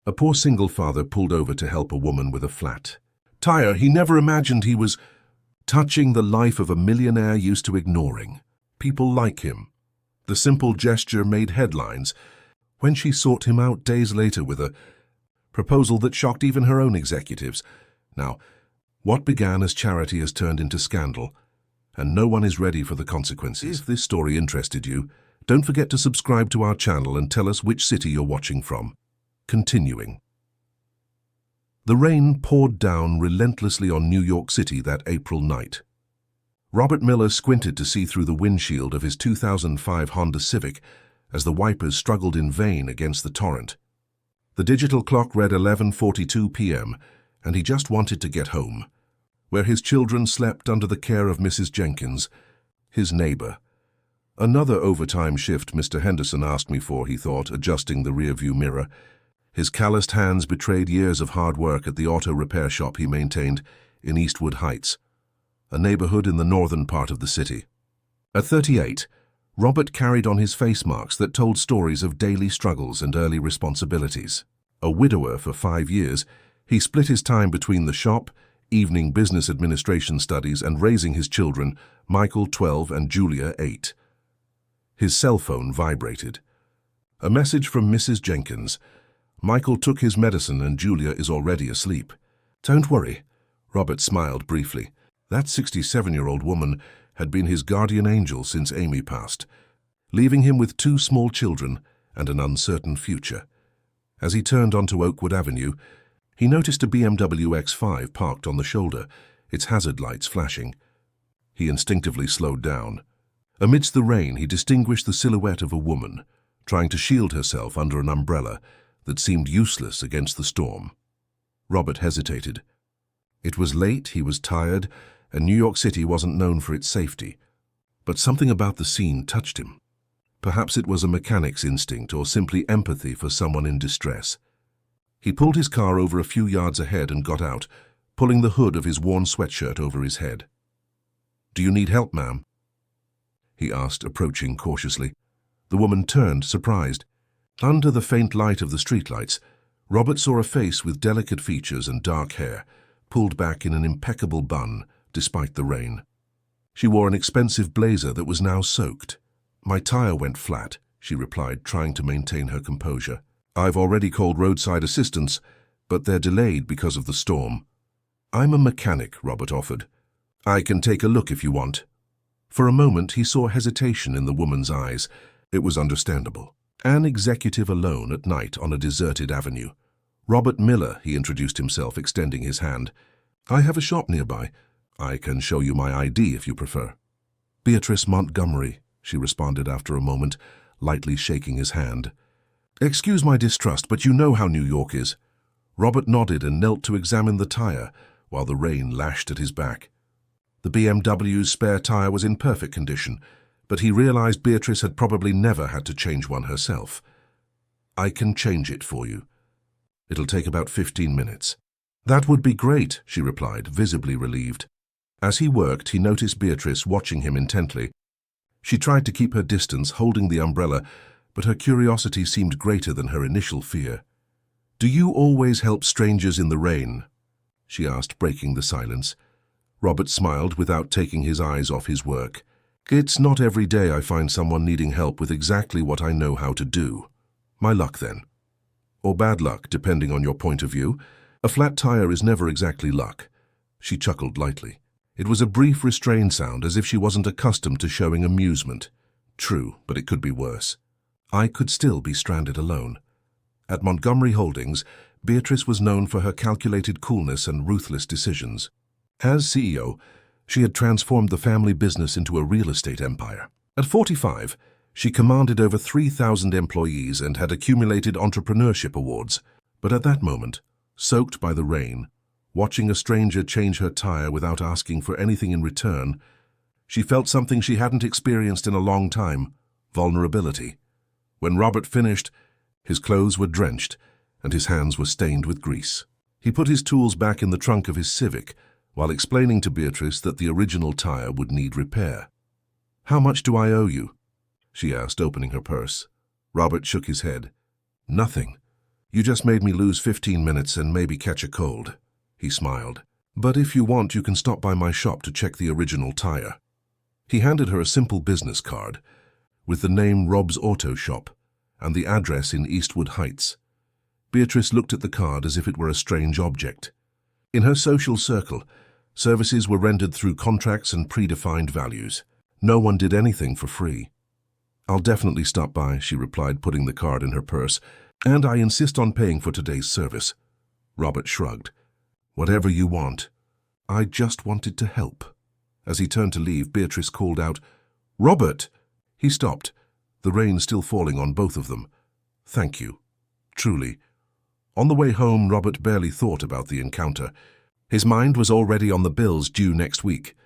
A poor single father pulled over to help a woman with a flat tire he never imagined he was touching the life of a millionaire used to ignoring people like him. The simple gesture made headlines when she sought him out days later with a proposal that shocked even her own executives. Now, what began as charity has turned into scandal, and no one is ready for the consequences. If this story interested you, don't forget to subscribe to our channel and tell us which city you're watching from. Continuing. The rain poured down relentlessly on New York City that April night. Robert Miller squinted to see through the windshield of his 2005 Honda Civic as the wipers struggled in vain against the torrent. The digital clock read 11:42 p.m., and he just wanted to get home, where his children slept under the care of Mrs. Jenkins, his neighbor. Another overtime shift Mr. Henderson asked me for, he thought, adjusting the rearview mirror. His calloused hands betrayed years of hard work at the auto repair shop he maintained in Eastwood Heights, a neighborhood in the northern part of the city. At 38, Robert carried on his face marks that told stories of daily struggles and early responsibilities. A widower for 5 years, he split his time between the shop, evening business administration studies, and raising his children, Michael, 12, and Julia, 8. His cell phone vibrated. A message from Mrs. Jenkins. Michael took his medicine and Julia is already asleep. Don't worry, Robert smiled briefly. That 67-year-old woman had been his guardian angel since Amy passed, leaving him with 2 small children and an uncertain future. As he turned onto Oakwood Avenue, he noticed a BMW X5 parked on the shoulder, its hazard lights flashing. He instinctively slowed down. Amidst the rain, he distinguished the silhouette of a woman, trying to shield herself under an umbrella that seemed useless against the storm. Robert hesitated. It was late, he was tired, and New York City wasn't known for its safety. But something about the scene touched him. Perhaps it was a mechanic's instinct or simply empathy for someone in distress. He pulled his car over a few yards ahead and got out, pulling the hood of his worn sweatshirt over his head. "Do you need help, ma'am?" he asked, approaching cautiously. The woman turned, surprised. Under the faint light of the streetlights, Robert saw a face with delicate features and dark hair, pulled back in an impeccable bun, despite the rain. She wore an expensive blazer that was now soaked. "My tire went flat," she replied, trying to maintain her composure. "I've already called roadside assistance, but they're delayed because of the storm." "I'm a mechanic," Robert offered. "I can take a look if you want." For a moment, he saw hesitation in the woman's eyes. It was understandable. An executive alone at night on a deserted avenue. "Robert Miller," he introduced himself, extending his hand. "I have a shop nearby. I can show you my ID if you prefer." "Beatrice Montgomery," she responded after a moment, lightly shaking his hand. "Excuse my distrust, but you know how New York is." Robert nodded and knelt to examine the tire while the rain lashed at his back. The BMW's spare tire was in perfect condition, but he realized Beatrice had probably never had to change one herself. "I can change it for you. It'll take about 15 minutes. "That would be great," she replied, visibly relieved. As he worked, he noticed Beatrice watching him intently. She tried to keep her distance, holding the umbrella, but her curiosity seemed greater than her initial fear. "Do you always help strangers in the rain?" she asked, breaking the silence. Robert smiled without taking his eyes off his work. "It's not every day I find someone needing help with exactly what I know how to do. My luck, then. Or bad luck, depending on your point of view. A flat tire is never exactly luck." She chuckled lightly. It was a brief, restrained sound, as if she wasn't accustomed to showing amusement. True, but it could be worse. I could still be stranded alone. At Montgomery Holdings, Beatrice was known for her calculated coolness and ruthless decisions. As CEO, she had transformed the family business into a real estate empire. At 45, she commanded over 3,000 employees and had accumulated entrepreneurship awards. But at that moment, soaked by the rain, watching a stranger change her tire without asking for anything in return, she felt something she hadn't experienced in a long time: vulnerability. When Robert finished, his clothes were drenched and his hands were stained with grease. He put his tools back in the trunk of his Civic while explaining to Beatrice that the original tire would need repair. "How much do I owe you?" she asked, opening her purse. Robert shook his head. "Nothing. You just made me lose 15 minutes and maybe catch a cold. He smiled. But if you want, you can stop by my shop to check the original tire. He handed her a simple business card with the name Rob's Auto Shop and the address in Eastwood Heights. Beatrice looked at the card as if it were a strange object. In her social circle, services were rendered through contracts and predefined values. No one did anything for free. I'll definitely stop by, she replied, putting the card in her purse. And I insist on paying for today's service. Robert shrugged. Whatever you want. I just wanted to help. As he turned to leave, Beatrice called out, Robert! He stopped, the rain still falling on both of them. Thank you. Truly. On the way home, Robert barely thought about the encounter. His mind was already on the bills due next week.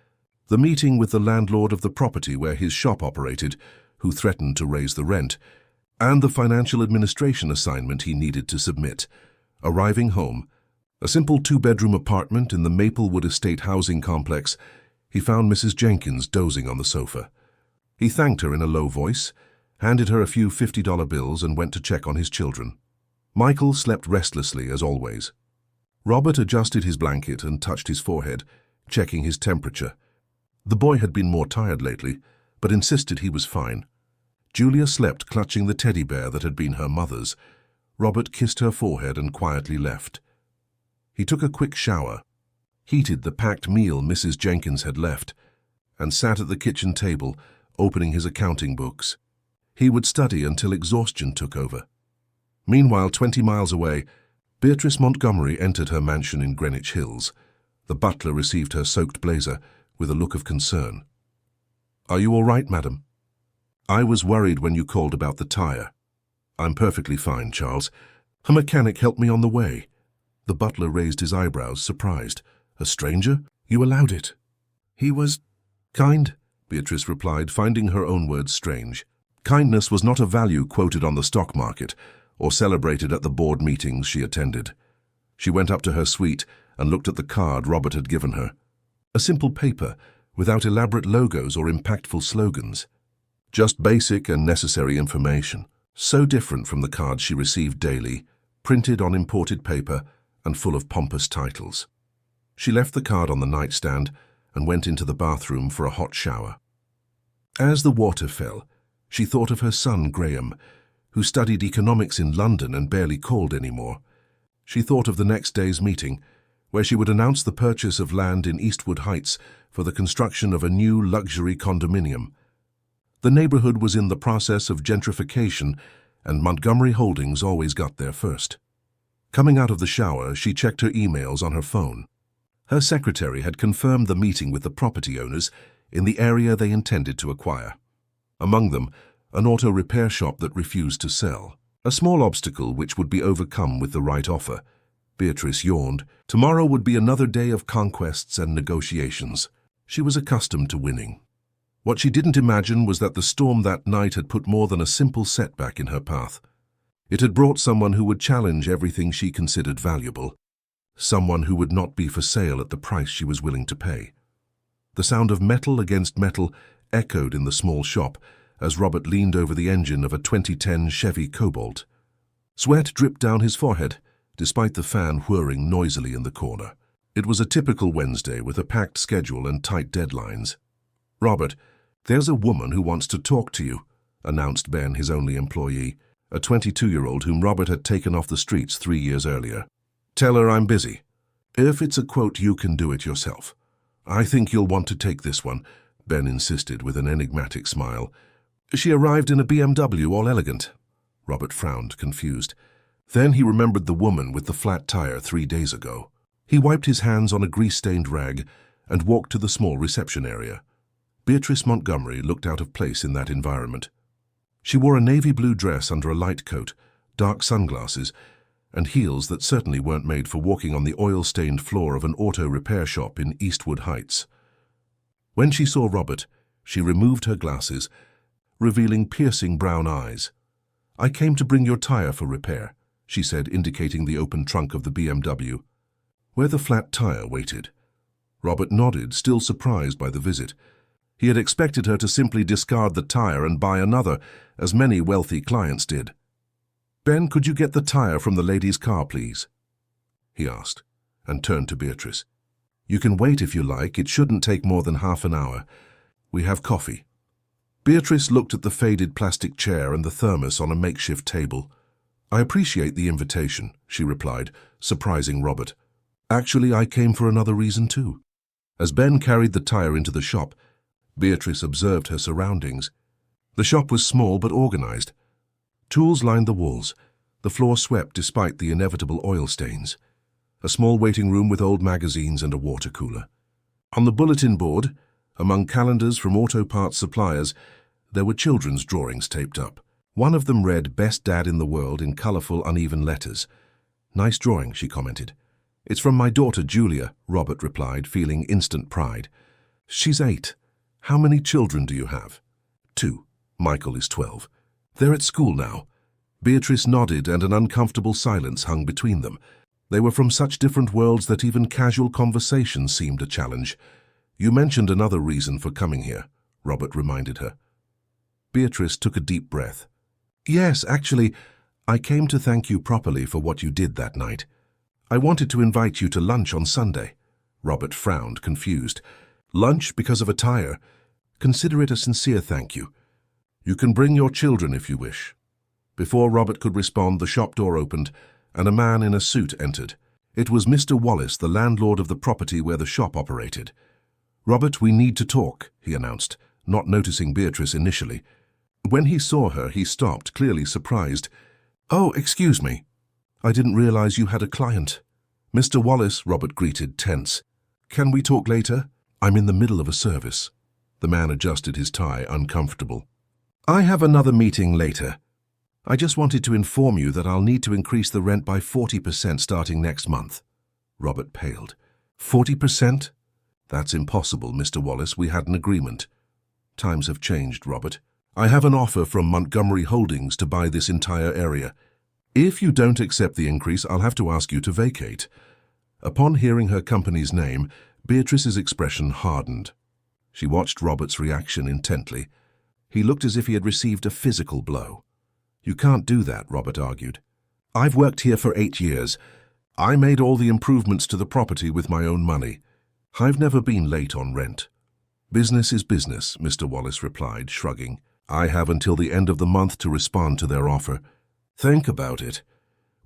The meeting with the landlord of the property where his shop operated, who threatened to raise the rent, and the financial administration assignment he needed to submit. Arriving home, a simple two-bedroom apartment in the Maplewood Estate housing complex, he found Mrs. Jenkins dozing on the sofa. He thanked her in a low voice, handed her a few $50 bills and went to check on his children. Michael slept restlessly as always. Robert adjusted his blanket and touched his forehead, checking his temperature. The boy had been more tired lately, but insisted he was fine. Julia slept clutching the teddy bear that had been her mother's. Robert kissed her forehead and quietly left. He took a quick shower, heated the packed meal Mrs. Jenkins had left, and sat at the kitchen table, opening his accounting books. He would study until exhaustion took over. Meanwhile, 20 miles away, Beatrice Montgomery entered her mansion in Greenwich Hills. The butler received her soaked blazer with a look of concern. "Are you all right, madam?" "I was worried when you called about the tire." "I'm perfectly fine, Charles. A mechanic helped me on the way." The butler raised his eyebrows, surprised. "A stranger? You allowed it?" "He was kind," Beatrice replied, finding her own words strange. Kindness was not a value quoted on the stock market or celebrated at the board meetings she attended. She went up to her suite and looked at the card Robert had given her. A simple paper, without elaborate logos or impactful slogans. Just basic and necessary information, so different from the cards she received daily, printed on imported paper and full of pompous titles. She left the card on the nightstand and went into the bathroom for a hot shower. As the water fell, she thought of her son Graham, who studied economics in London and barely called anymore. She thought of the next day's meeting, where she would announce the purchase of land in Eastwood Heights for the construction of a new luxury condominium. The neighborhood was in the process of gentrification, and Montgomery Holdings always got there first. Coming out of the shower, she checked her emails on her phone. Her secretary had confirmed the meeting with the property owners in the area they intended to acquire. Among them, an auto repair shop that refused to sell. A small obstacle which would be overcome with the right offer. Beatrice yawned. Tomorrow would be another day of conquests and negotiations. She was accustomed to winning. What she didn't imagine was that the storm that night had put more than a simple setback in her path. It had brought someone who would challenge everything she considered valuable. Someone who would not be for sale at the price she was willing to pay. The sound of metal against metal echoed in the small shop as Robert leaned over the engine of a 2010 Chevy Cobalt. Sweat dripped down his forehead, despite the fan whirring noisily in the corner. It was a typical Wednesday with a packed schedule and tight deadlines. "Robert, there's a woman who wants to talk to you," announced Ben, his only employee, a 22-year-old whom Robert had taken off the streets 3 years earlier. "Tell her I'm busy. If it's a quote, you can do it yourself." "I think you'll want to take this one," Ben insisted with an enigmatic smile. "She arrived in a BMW, all elegant." Robert frowned, confused. Then he remembered the woman with the flat tire 3 days ago. He wiped his hands on a grease-stained rag and walked to the small reception area. Beatrice Montgomery looked out of place in that environment. She wore a navy blue dress under a light coat, dark sunglasses, and heels that certainly weren't made for walking on the oil-stained floor of an auto repair shop in Eastwood Heights. When she saw Robert, she removed her glasses, revealing piercing brown eyes. "I came to bring your tire for repair," she said, indicating the open trunk of the BMW, where the flat tire waited. Robert nodded, still surprised by the visit. He had expected her to simply discard the tire and buy another, as many wealthy clients did. "Ben, could you get the tire from the lady's car, please?" he asked, and turned to Beatrice. "You can wait if you like. It shouldn't take more than half an hour. We have coffee." Beatrice looked at the faded plastic chair and the thermos on a makeshift table. "I appreciate the invitation," she replied, surprising Robert. "Actually, I came for another reason too." As Ben carried the tire into the shop, Beatrice observed her surroundings. The shop was small but organized. Tools lined the walls, the floor swept despite the inevitable oil stains. A small waiting room with old magazines and a water cooler. On the bulletin board, among calendars from auto parts suppliers, there were children's drawings taped up. One of them read "Best Dad in the World" in colorful, uneven letters. "Nice drawing," she commented. "It's from my daughter, Julia," Robert replied, feeling instant pride. "She's 8. How many children do you have?" "2. Michael is 12. They're at school now." Beatrice nodded, and an uncomfortable silence hung between them. They were from such different worlds that even casual conversation seemed a challenge. "You mentioned another reason for coming here," Robert reminded her. Beatrice took a deep breath. "Yes, actually, I came to thank you properly for what you did that night. I wanted to invite you to lunch on Sunday." Robert frowned, confused. "Lunch because of a tire? Consider it a sincere thank you. You can bring your children if you wish." Before Robert could respond, the shop door opened, and a man in a suit entered. It was Mr. Wallace, the landlord of the property where the shop operated. "Robert, we need to talk," he announced, not noticing Beatrice initially. When he saw her, he stopped, clearly surprised. "Oh, excuse me. I didn't realize you had a client." "Mr. Wallace," Robert greeted, tense. "Can we talk later? I'm in the middle of a service." The man adjusted his tie, uncomfortable. "I have another meeting later. I just wanted to inform you that I'll need to increase the rent by 40% starting next month." Robert paled. 40%? "That's impossible, Mr. Wallace. We had an agreement." "Times have changed, Robert. I have an offer from Montgomery Holdings to buy this entire area. If you don't accept the increase, I'll have to ask you to vacate." Upon hearing her company's name, Beatrice's expression hardened. She watched Robert's reaction intently. He looked as if he had received a physical blow. "You can't do that," Robert argued. "I've worked here for 8 years. I made all the improvements to the property with my own money. I've never been late on rent." "Business is business," Mr. Wallace replied, shrugging. "I have until the end of the month to respond to their offer. Think about it."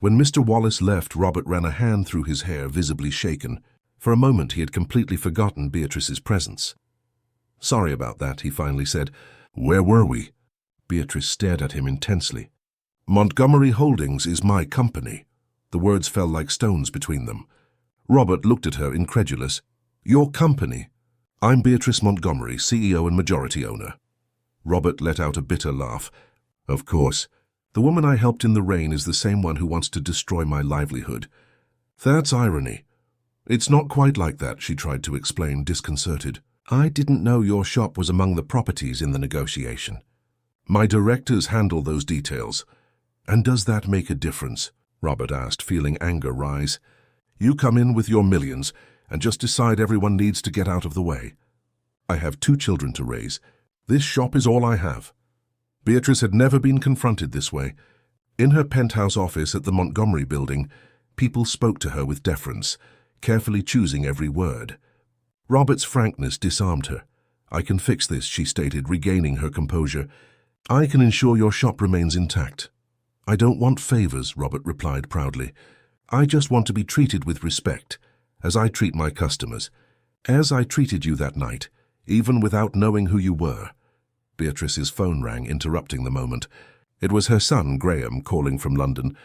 When Mr. Wallace left, Robert ran a hand through his hair, visibly shaken. For a moment he had completely forgotten Beatrice's presence. "Sorry about that," he finally said. "Where were we?" Beatrice stared at him intensely. "Montgomery Holdings is my company." The words fell like stones between them. Robert looked at her, incredulous. "Your company?" "I'm Beatrice Montgomery, CEO and majority owner." Robert let out a bitter laugh. "Of course. The woman I helped in the rain is the same one who wants to destroy my livelihood." "That's irony." "It's not quite like that," she tried to explain, disconcerted. "I didn't know your shop was among the properties in the negotiation." "My directors handle those details." "And does that make a difference?" Robert asked, feeling anger rise. "You come in with your millions and just decide everyone needs to get out of the way. I have 2 children to raise. This shop is all I have." Beatrice had never been confronted this way. In her penthouse office at the Montgomery building, people spoke to her with deference, carefully choosing every word. Robert's frankness disarmed her. "I can fix this," she stated, regaining her composure. "I can ensure your shop remains intact." "I don't want favors," Robert replied proudly. "I just want to be treated with respect, as I treat my customers, as I treated you that night, even without knowing who you were." Beatrice's phone rang, interrupting the moment. It was her son, Graham, calling from London.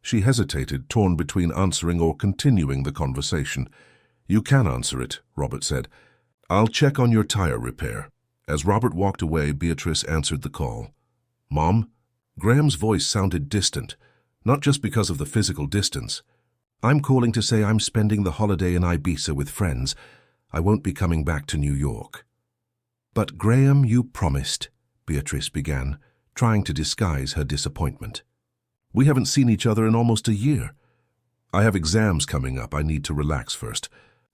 She hesitated, torn between answering or continuing the conversation. "You can answer it," Robert said. "I'll check on your tire repair." As Robert walked away, Beatrice answered the call. "Mom?" Graham's voice sounded distant, not just because of the physical distance. "I'm calling to say I'm spending the holiday in Ibiza with friends. I won't be coming back to New York." "But Graham, you promised," Beatrice began, trying to disguise her disappointment. "We haven't seen each other in almost a year. I have exams coming up. I need to relax first.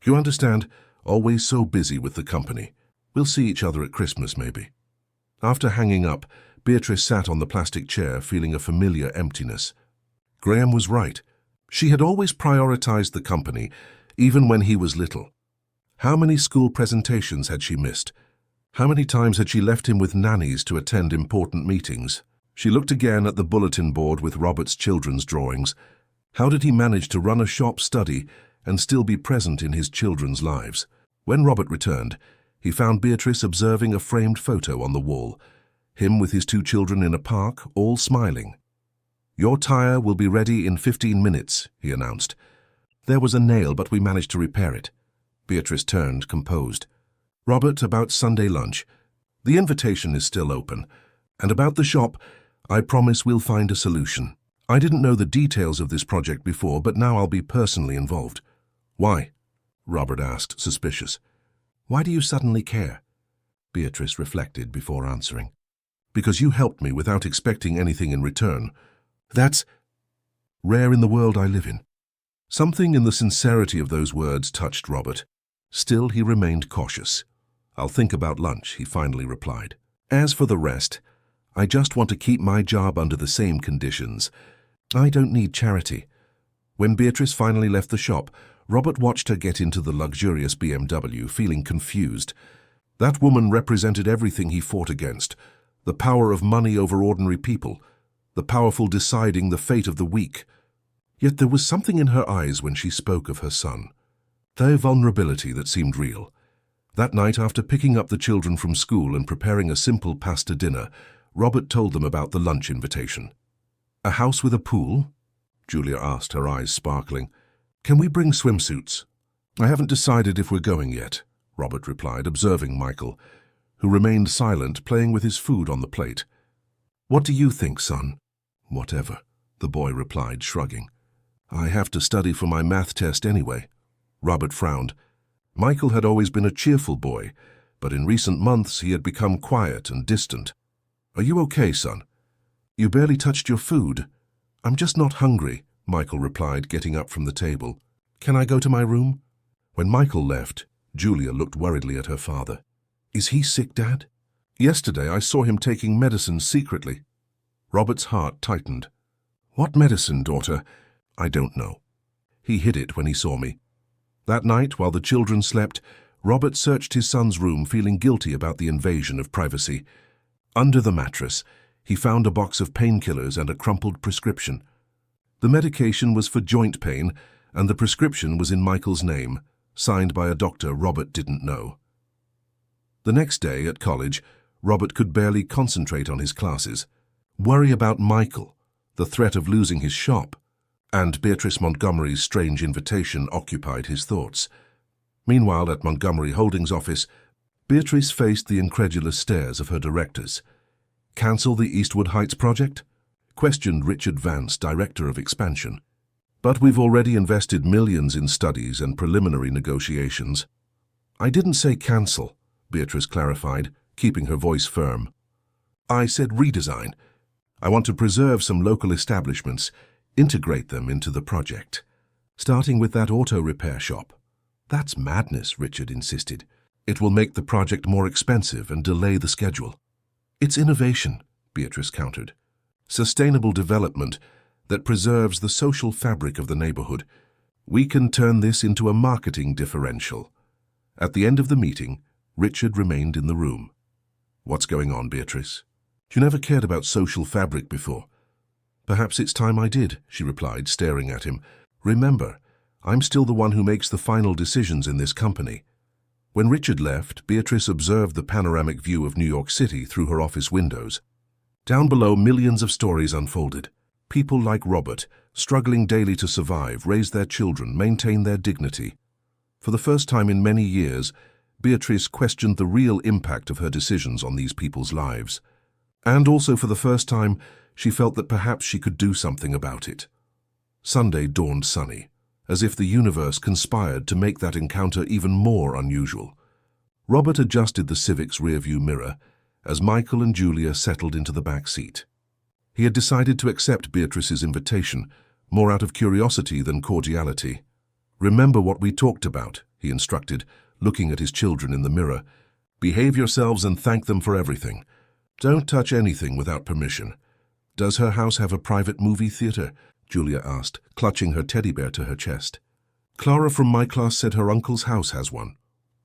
You understand? Always so busy with the company. We'll see each other at Christmas, maybe." After hanging up, Beatrice sat on the plastic chair, feeling a familiar emptiness, Graham was right. She had always prioritized the company, even when he was little. How many school presentations had she missed? How many times had she left him with nannies to attend important meetings? She looked again at the bulletin board with Robert's children's drawings. How did he manage to run a shop, study, and still be present in his children's lives? When Robert returned, he found Beatrice observing a framed photo on the wall, him with his 2 children in a park, all smiling. "Your tire will be ready in 15 minutes, he announced. "There was a nail, but we managed to repair it." Beatrice turned, composed. "Robert, about Sunday lunch. The invitation is still open. And about the shop, I promise we'll find a solution. I didn't know the details of this project before, but now I'll be personally involved." "Why?" Robert asked, suspicious. "Why do you suddenly care?" Beatrice reflected before answering. "Because you helped me without expecting anything in return. That's rare in the world I live in." Something in the sincerity of those words touched Robert. Still, he remained cautious. "I'll think about lunch," he finally replied. "As for the rest, I just want to keep my job under the same conditions. I don't need charity." When Beatrice finally left the shop, Robert watched her get into the luxurious BMW, feeling confused. That woman represented everything he fought against: the power of money over ordinary people, the powerful deciding the fate of the weak. Yet there was something in her eyes when she spoke of her son, their vulnerability that seemed real. That night, after picking up the children from school and preparing a simple pasta dinner, Robert told them about the lunch invitation. "A house with a pool?" Julia asked, her eyes sparkling. "Can we bring swimsuits?" "I haven't decided if we're going yet," Robert replied, observing Michael, who remained silent, playing with his food on the plate. "What do you think, son?" "Whatever," the boy replied, shrugging. "I have to study for my math test anyway." Robert frowned. Michael had always been a cheerful boy, but in recent months he had become quiet and distant. "Are you okay, son?" "You barely touched your food." "I'm just not hungry," Michael replied, getting up from the table. "Can I go to my room?" When Michael left, Julia looked worriedly at her father. "Is he sick, Dad?" "Yesterday I saw him taking medicine secretly." Robert's heart tightened. "What medicine, daughter?" "I don't know. He hid it when he saw me." That night, while the children slept, Robert searched his son's room, feeling guilty about the invasion of privacy. Under the mattress, he found a box of painkillers and a crumpled prescription. The medication was for joint pain, and the prescription was in Michael's name, signed by a doctor Robert didn't know. The next day at college, Robert could barely concentrate on his classes. Worry about Michael, the threat of losing his shop, and Beatrice Montgomery's strange invitation occupied his thoughts. Meanwhile, at Montgomery Holdings' office, Beatrice faced the incredulous stares of her directors. "Cancel the Eastwood Heights project?" questioned Richard Vance, director of expansion. "But we've already invested millions in studies and preliminary negotiations." "I didn't say cancel," Beatrice clarified, keeping her voice firm. "I said redesign. I want to preserve some local establishments, integrate them into the project, starting with that auto repair shop." "That's madness," Richard insisted. "It will make the project more expensive and delay the schedule." "It's innovation," Beatrice countered. "Sustainable development that preserves the social fabric of the neighborhood. We can turn this into a marketing differential." At the end of the meeting, Richard remained in the room. "What's going on, Beatrice? You never cared about social fabric before." "Perhaps it's time I did," she replied, staring at him. "Remember, I'm still the one who makes the final decisions in this company." When Richard left, Beatrice observed the panoramic view of New York City through her office windows. Down below, millions of stories unfolded. People like Robert, struggling daily to survive, raise their children, maintain their dignity. For the first time in many years, Beatrice questioned the real impact of her decisions on these people's lives. And also for the first time, she felt that perhaps she could do something about it. Sunday dawned sunny, as if the universe conspired to make that encounter even more unusual. Robert adjusted the Civic's rearview mirror as Michael and Julia settled into the back seat. He had decided to accept Beatrice's invitation, more out of curiosity than cordiality. "Remember what we talked about," he instructed, looking at his children in the mirror. "Behave yourselves and thank them for everything. Don't touch anything without permission. Does her house have a private movie theater?" Julia asked, clutching her teddy bear to her chest. Clara from my class said her uncle's house has one.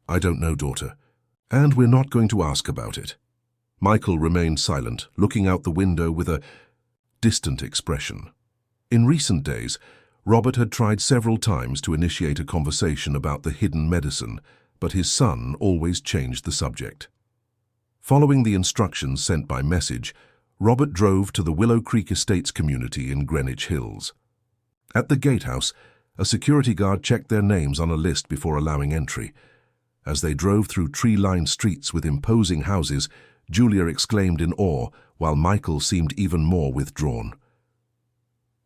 I don't know, daughter. And we're not going to ask about it. Michael remained silent, looking out the window with a distant expression. In recent days, Robert had tried several times to initiate a conversation about the hidden medicine, but his son always changed the subject. Following the instructions sent by message, Robert drove to the Willow Creek Estates community in Greenwich Hills. At the gatehouse, a security guard checked their names on a list before allowing entry. As they drove through tree-lined streets with imposing houses, Julia exclaimed in awe, while Michael seemed even more withdrawn.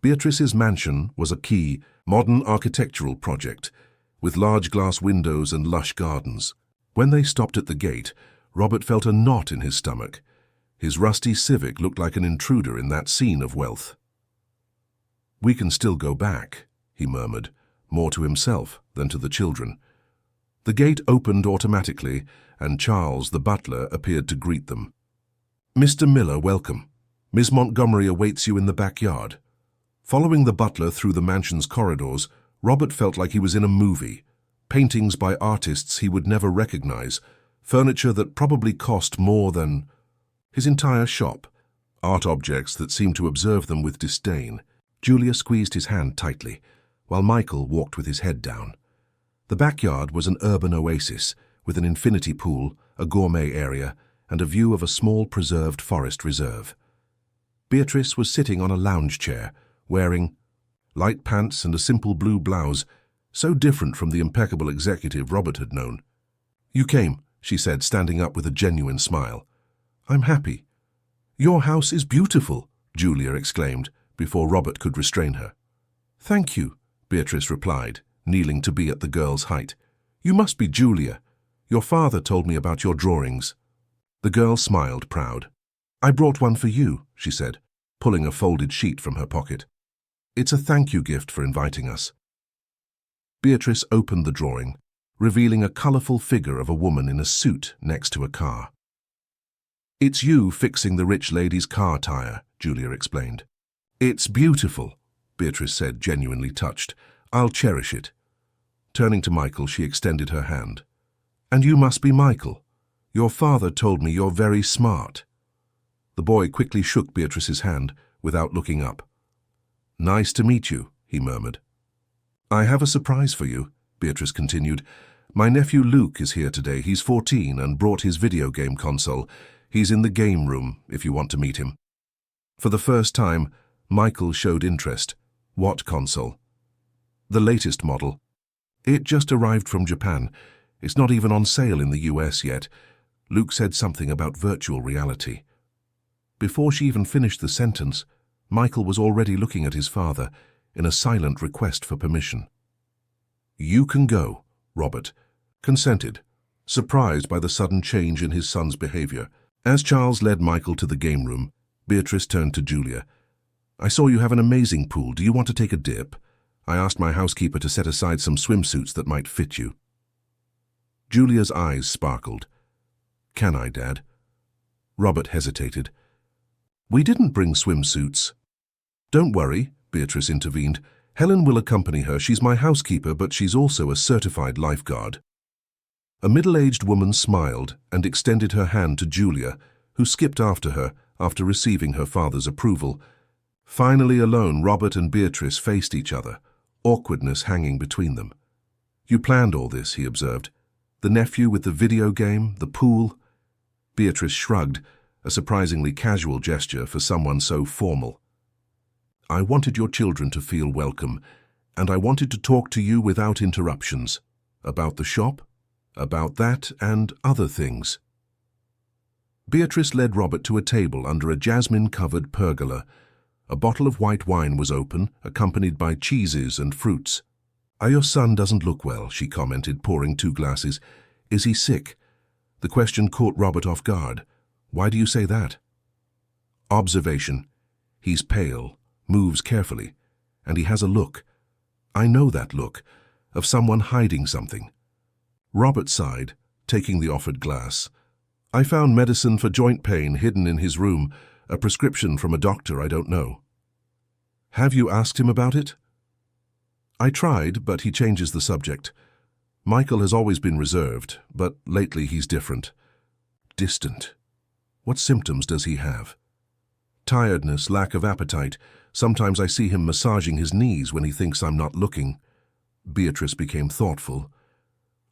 Beatrice's mansion was a key, modern architectural project, with large glass windows and lush gardens. When they stopped at the gate, Robert felt a knot in his stomach. His rusty Civic looked like an intruder in that scene of wealth. "We can still go back," he murmured, more to himself than to the children. The gate opened automatically, and Charles, the butler, appeared to greet them. "Mr. Miller, welcome. Miss Montgomery awaits you in the backyard." Following the butler through the mansion's corridors, Robert felt like he was in a movie. Paintings by artists he would never recognize, furniture that probably cost more than his entire shop, art objects that seemed to observe them with disdain. Julia squeezed his hand tightly, while Michael walked with his head down. The backyard was an urban oasis, with an infinity pool, a gourmet area, and a view of a small preserved forest reserve. Beatrice was sitting on a lounge chair, wearing light pants and a simple blue blouse, so different from the impeccable executive Robert had known. "You came," she said, standing up with a genuine smile. "I'm happy." "Your house is beautiful," Julia exclaimed, before Robert could restrain her. "Thank you," Beatrice replied, kneeling to be at the girl's height. "You must be Julia. Your father told me about your drawings." The girl smiled, proud. "I brought one for you," she said, pulling a folded sheet from her pocket. "It's a thank you gift for inviting us." Beatrice opened the drawing, revealing a colorful figure of a woman in a suit next to a car. "It's you fixing the rich lady's car tire," Julia explained. "It's beautiful," Beatrice said, genuinely touched. "I'll cherish it." Turning to Michael, she extended her hand. "And you must be Michael. Your father told me you're very smart." The boy quickly shook Beatrice's hand without looking up. "Nice to meet you," he murmured. "I have a surprise for you," Beatrice continued. "My nephew Luke is here today. He's 14 and brought his video game console. He's in the game room if you want to meet him." For the first time, Michael showed interest. "What console?" "The latest model. It just arrived from Japan. It's not even on sale in the US yet." Luke said something about virtual reality. Before she even finished the sentence, Michael was already looking at his father in a silent request for permission. "You can go," Robert consented, surprised by the sudden change in his son's behavior. As Charles led Michael to the game room, Beatrice turned to Julia. "I saw you have an amazing pool. Do you want to take a dip? I asked my housekeeper to set aside some swimsuits that might fit you." Julia's eyes sparkled. "Can I, Dad?" Robert hesitated. "We didn't bring swimsuits." "Don't worry," Beatrice intervened. "Helen will accompany her. She's my housekeeper, but she's also a certified lifeguard." A middle-aged woman smiled and extended her hand to Julia, who skipped after her after receiving her father's approval. Finally alone, Robert and Beatrice faced each other, awkwardness hanging between them. "You planned all this," he observed. "The nephew with the video game, the pool." Beatrice shrugged, a surprisingly casual gesture for someone so formal. "I wanted your children to feel welcome, and I wanted to talk to you without interruptions. About the shop, about that and other things." Beatrice led Robert to a table under a jasmine-covered pergola. A bottle of white wine was open, accompanied by cheeses and fruits. "Your son doesn't look well," she commented, pouring 2 glasses. "Is he sick?" The question caught Robert off guard. "Why do you say that?" "Observation. He's pale, moves carefully, and he has a look. I know that look, of someone hiding something." Robert sighed, taking the offered glass. "I found medicine for joint pain hidden in his room, a prescription from a doctor I don't know." Have you asked him about it? I tried, but he changes the subject. Michael has always been reserved, but lately he's different. Distant. What symptoms does he have? Tiredness, lack of appetite. Sometimes I see him massaging his knees when he thinks I'm not looking. Beatrice became thoughtful.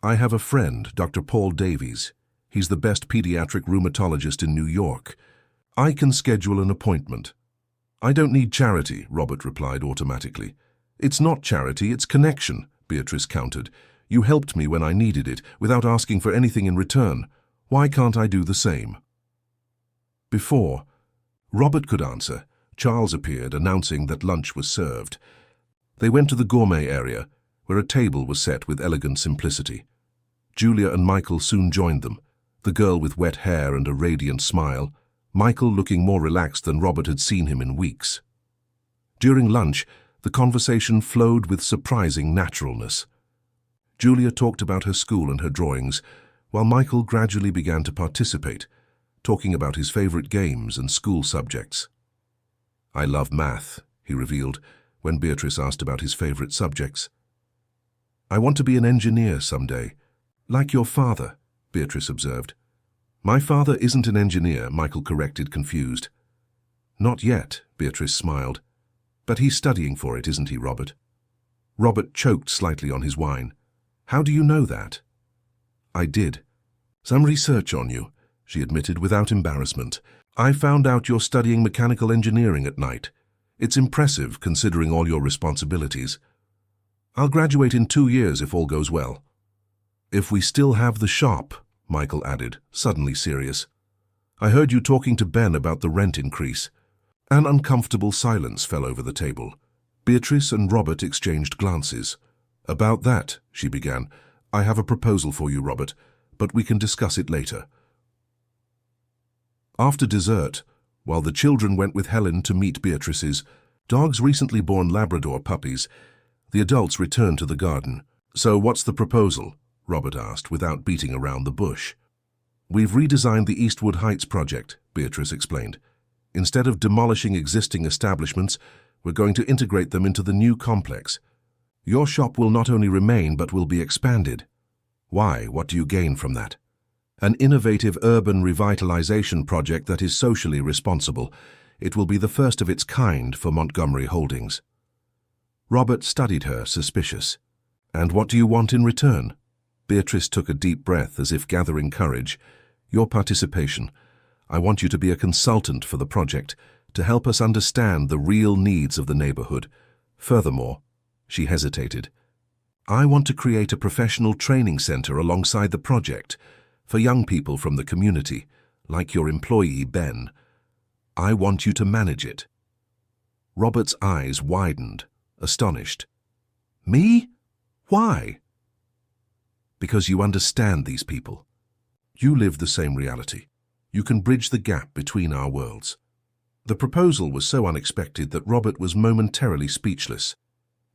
I have a friend, Dr. Paul Davies. He's the best pediatric rheumatologist in New York. I can schedule an appointment. I don't need charity, Robert replied automatically. It's not charity, it's connection, Beatrice countered. You helped me when I needed it, without asking for anything in return. Why can't I do the same? Before Robert could answer, Charles appeared, announcing that lunch was served. They went to the gourmet area, where a table was set with elegant simplicity. Julia and Michael soon joined them, the girl with wet hair and a radiant smile, Michael looking more relaxed than Robert had seen him in weeks. During lunch, the conversation flowed with surprising naturalness. Julia talked about her school and her drawings, while Michael gradually began to participate, talking about his favorite games and school subjects. I love math, he revealed, when Beatrice asked about his favorite subjects. I want to be an engineer someday. Like your father, Beatrice observed. My father isn't an engineer, Michael corrected, confused. Not yet, Beatrice smiled. But he's studying for it, isn't he, Robert? Robert choked slightly on his wine. How do you know that? I did. Some research on you, she admitted without embarrassment. I found out you're studying mechanical engineering at night. It's impressive, considering all your responsibilities. I'll graduate in 2 years if all goes well. If we still have the shop, Michael added, suddenly serious. I heard you talking to Ben about the rent increase. An uncomfortable silence fell over the table. Beatrice and Robert exchanged glances. About that, she began, I have a proposal for you, Robert, but we can discuss it later. After dessert, while the children went with Helen to meet Beatrice's dog's recently born Labrador puppies, the adults returned to the garden. So what's the proposal? Robert asked, without beating around the bush. We've redesigned the Eastwood Heights project, Beatrice explained. Instead of demolishing existing establishments, we're going to integrate them into the new complex. Your shop will not only remain, but will be expanded. Why? What do you gain from that? An innovative urban revitalization project that is socially responsible. It will be the first of its kind for Montgomery Holdings. Robert studied her, suspicious. And what do you want in return? Beatrice took a deep breath as if gathering courage. Your participation. I want you to be a consultant for the project, to help us understand the real needs of the neighborhood. Furthermore, she hesitated. I want to create a professional training center alongside the project, for young people from the community, like your employee Ben. I want you to manage it. Robert's eyes widened, astonished. Me? Why? Because you understand these people. You live the same reality. You can bridge the gap between our worlds. The proposal was so unexpected that Robert was momentarily speechless.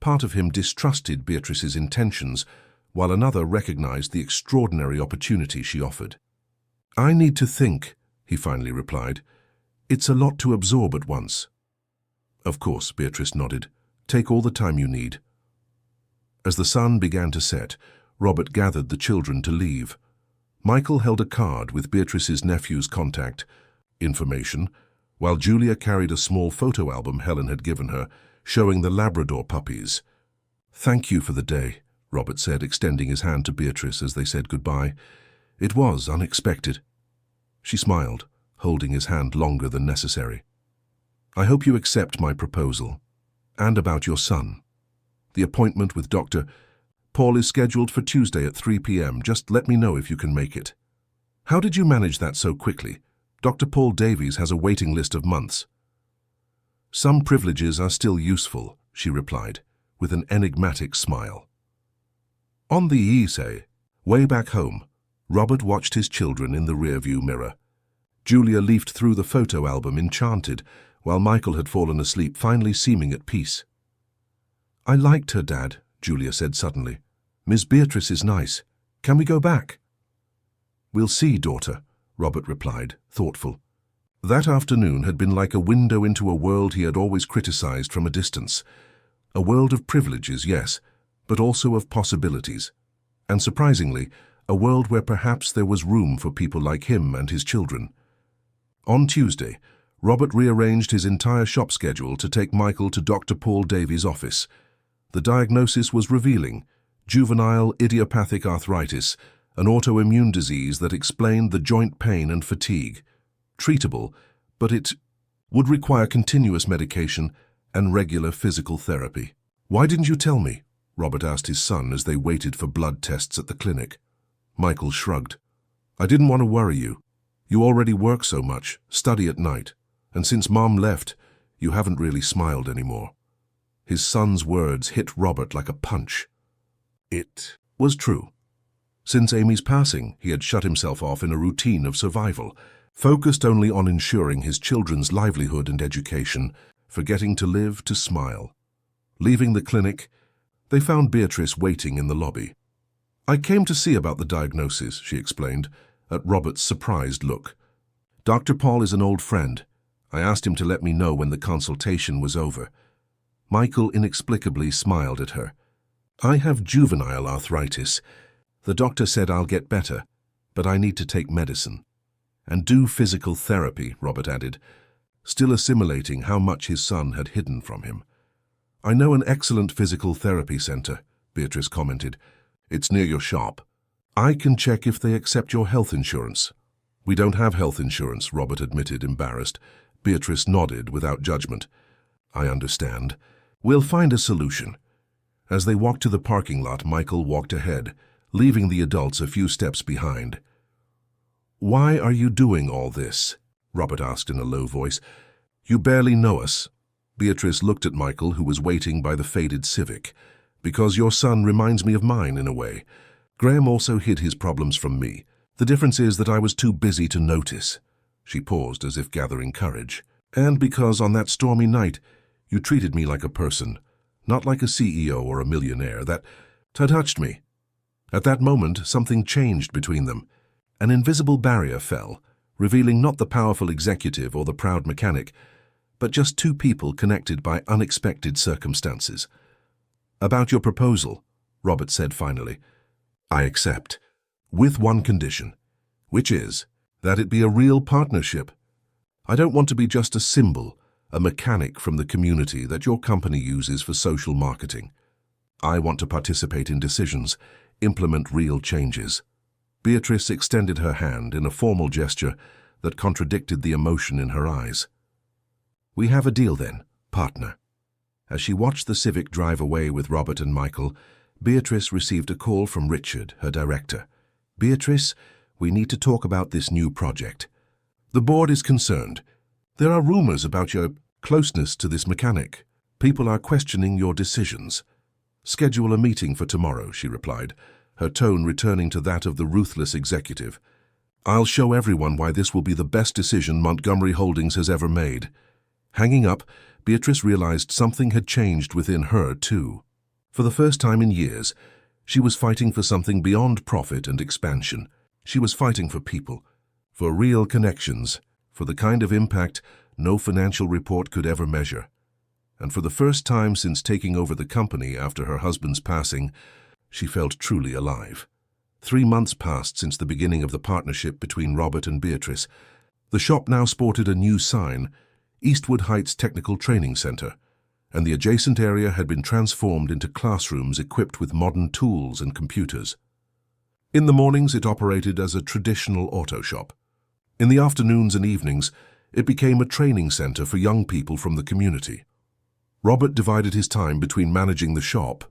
Part of him distrusted Beatrice's intentions, while another recognized the extraordinary opportunity she offered. I need to think, he finally replied. It's a lot to absorb at once. Of course, Beatrice nodded. Take all the time you need. As the sun began to set, Robert gathered the children to leave. Michael held a card with Beatrice's nephew's contact information, while Julia carried a small photo album Helen had given her, showing the Labrador puppies. Thank you for the day, Robert said, extending his hand to Beatrice as they said goodbye. It was unexpected. She smiled, holding his hand longer than necessary. I hope you accept my proposal. And about your son. The appointment with Dr. Paul is scheduled for Tuesday at 3 p.m. Just let me know if you can make it. How did you manage that so quickly? Dr. Paul Davies has a waiting list of months. Some privileges are still useful, she replied, with an enigmatic smile. On the Easay, way back home, Robert watched his children in the rearview mirror. Julia leafed through the photo album enchanted, while Michael had fallen asleep, finally seeming at peace. I liked her, Dad, Julia said suddenly. Miss Beatrice is nice. Can we go back? We'll see, daughter, Robert replied, thoughtful. That afternoon had been like a window into a world he had always criticized from a distance. A world of privileges, yes, but also of possibilities. And surprisingly, a world where perhaps there was room for people like him and his children. On Tuesday, Robert rearranged his entire shop schedule to take Michael to Dr. Paul Davies' office. The diagnosis was revealing: juvenile idiopathic arthritis, an autoimmune disease that explained the joint pain and fatigue. Treatable, but it would require continuous medication and regular physical therapy. "Why didn't you tell me?" Robert asked his son as they waited for blood tests at the clinic. Michael shrugged. "I didn't want to worry you. You already work so much, study at night, and since Mom left, you haven't really smiled anymore." His son's words hit Robert like a punch. It was true. Since Amy's passing, he had shut himself off in a routine of survival, focused only on ensuring his children's livelihood and education, forgetting to live, to smile. Leaving the clinic, they found Beatrice waiting in the lobby. "I came to see about the diagnosis," she explained, at Robert's surprised look. "Dr. Paul is an old friend. I asked him to let me know when the consultation was over." Michael inexplicably smiled at her. "I have juvenile arthritis. The doctor said I'll get better, but I need to take medicine. And do physical therapy," Robert added, still assimilating how much his son had hidden from him. "I know an excellent physical therapy center," Beatrice commented. "It's near your shop. I can check if they accept your health insurance." "We don't have health insurance," Robert admitted, embarrassed. Beatrice nodded without judgment. "I understand. We'll find a solution." As they walked to the parking lot, Michael walked ahead, leaving the adults a few steps behind. "Why are you doing all this?" Robert asked in a low voice. "You barely know us." Beatrice looked at Michael, who was waiting by the faded Civic. "Because your son reminds me of mine in a way. Graham also hid his problems from me. The difference is that I was too busy to notice." She paused as if gathering courage. "And because on that stormy night, you treated me like a person, not like a CEO or a millionaire. That touched me." At that moment, something changed between them. An invisible barrier fell, revealing not the powerful executive or the proud mechanic, but just two people connected by unexpected circumstances. "About your proposal," Robert said finally. "I accept, with one condition, which is that it be a real partnership. I don't want to be just a symbol, a mechanic from the community that your company uses for social marketing. I want to participate in decisions, implement real changes." Beatrice extended her hand in a formal gesture that contradicted the emotion in her eyes. "We have a deal then, partner." As she watched the Civic drive away with Robert and Michael, Beatrice received a call from Richard, her director. "Beatrice, we need to talk about this new project. The board is concerned. There are rumors about your closeness to this mechanic. People are questioning your decisions." "Schedule a meeting for tomorrow," she replied, her tone returning to that of the ruthless executive. "I'll show everyone why this will be the best decision Montgomery Holdings has ever made." Hanging up, Beatrice realized something had changed within her, too. For the first time in years, she was fighting for something beyond profit and expansion. She was fighting for people, for real connections, for the kind of impact no financial report could ever measure. And for the first time since taking over the company after her husband's passing, she felt truly alive. 3 months passed since the beginning of the partnership between Robert and Beatrice. The shop now sported a new sign, Eastwood Heights Technical Training Center, and the adjacent area had been transformed into classrooms equipped with modern tools and computers. In the mornings, it operated as a traditional auto shop. In the afternoons and evenings, it became a training center for young people from the community. Robert divided his time between managing the shop,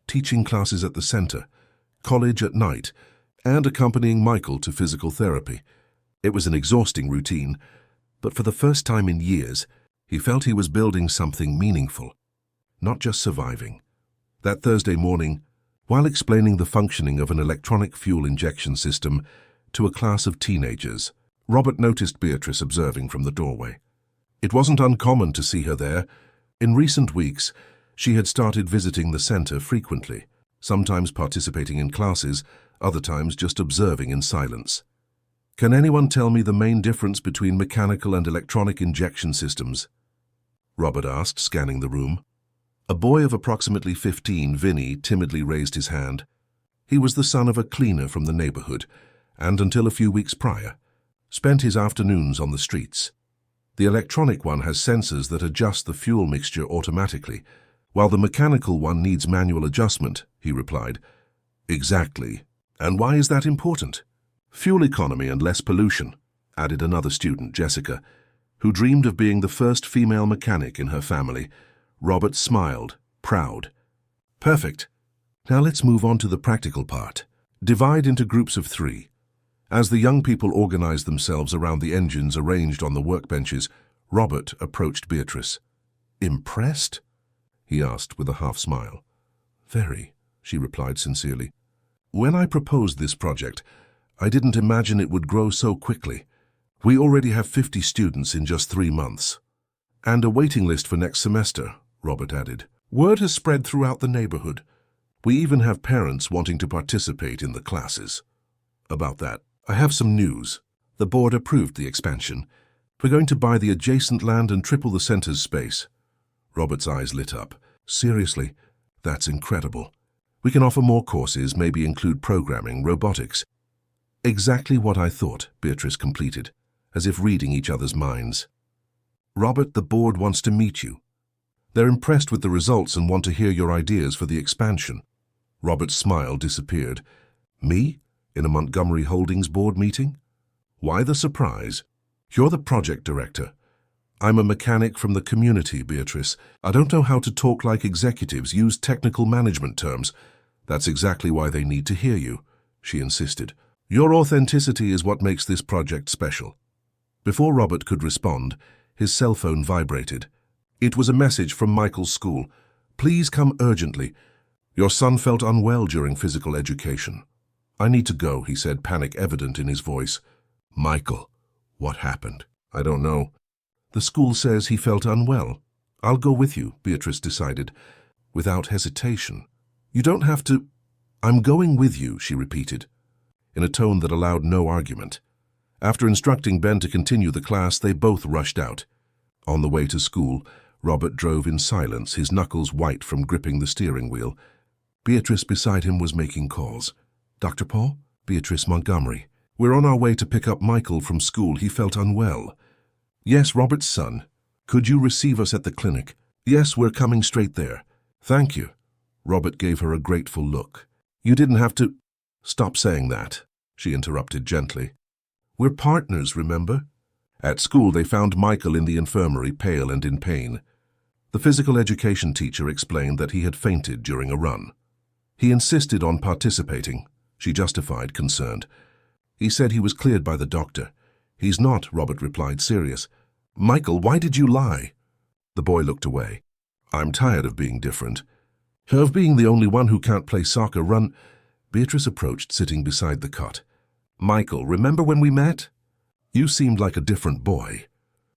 teaching classes at the center, college at night, and accompanying Michael to physical therapy. It was an exhausting routine, but for the first time in years, he felt he was building something meaningful, not just surviving. That Thursday morning, while explaining the functioning of an electronic fuel injection system to a class of teenagers, Robert noticed Beatrice observing from the doorway. It wasn't uncommon to see her there. In recent weeks, she had started visiting the center frequently, sometimes participating in classes, other times just observing in silence. Can anyone tell me the main difference between mechanical and electronic injection systems? Robert asked, scanning the room. A boy of approximately 15, Vinny, timidly raised his hand. He was the son of a cleaner from the neighborhood, and until a few weeks prior, spent his afternoons on the streets. The electronic one has sensors that adjust the fuel mixture automatically, while the mechanical one needs manual adjustment, he replied. Exactly. And why is that important? Fuel economy and less pollution, added another student, Jessica, who dreamed of being the first female mechanic in her family. Robert smiled, proud. Perfect. Now let's move on to the practical part. Divide into groups of 3. As the young people organized themselves around the engines arranged on the workbenches, Robert approached Beatrice. Impressed? He asked with a half-smile. Very, she replied sincerely. When I proposed this project, I didn't imagine it would grow so quickly. We already have 50 students in just 3 months. And a waiting list for next semester, Robert added. Word has spread throughout the neighborhood. We even have parents wanting to participate in the classes. About that, I have some news. The board approved the expansion. We're going to buy the adjacent land and triple the center's space. Robert's eyes lit up. Seriously, that's incredible. We can offer more courses, maybe include programming, robotics. Exactly what I thought, Beatrice completed, as if reading each other's minds. Robert, the board wants to meet you. They're impressed with the results and want to hear your ideas for the expansion. Robert's smile disappeared. Me? In a Montgomery Holdings board meeting? Why the surprise? You're the project director. I'm a mechanic from the community, Beatrice. I don't know how to talk like executives, use technical management terms. That's exactly why they need to hear you, she insisted. Your authenticity is what makes this project special. Before Robert could respond, his cell phone vibrated. It was a message from Michael's school. Please come urgently. Your son felt unwell during physical education. I need to go, he said, panic evident in his voice. Michael, what happened? I don't know. The school says he felt unwell. I'll go with you, Beatrice decided, without hesitation. You don't have to. I'm going with you, she repeated, in a tone that allowed no argument. After instructing Ben to continue the class, they both rushed out. On the way to school, Robert drove in silence, his knuckles white from gripping the steering wheel. Beatrice beside him was making calls. Dr. Paul? Beatrice Montgomery. We're on our way to pick up Michael from school. He felt unwell. Yes, Robert's son. Could you receive us at the clinic? Yes, we're coming straight there. Thank you. Robert gave her a grateful look. You didn't have to. Stop saying that, she interrupted gently. We're partners, remember? At school, they found Michael in the infirmary, pale and in pain. The physical education teacher explained that he had fainted during a run. He insisted on participating. She justified, concerned. He said he was cleared by the doctor. He's not, Robert replied, serious. Michael, why did you lie? The boy looked away. I'm tired of being different. Of being the only one who can't play soccer, run. Beatrice approached, sitting beside the cot. Michael, remember when we met? You seemed like a different boy.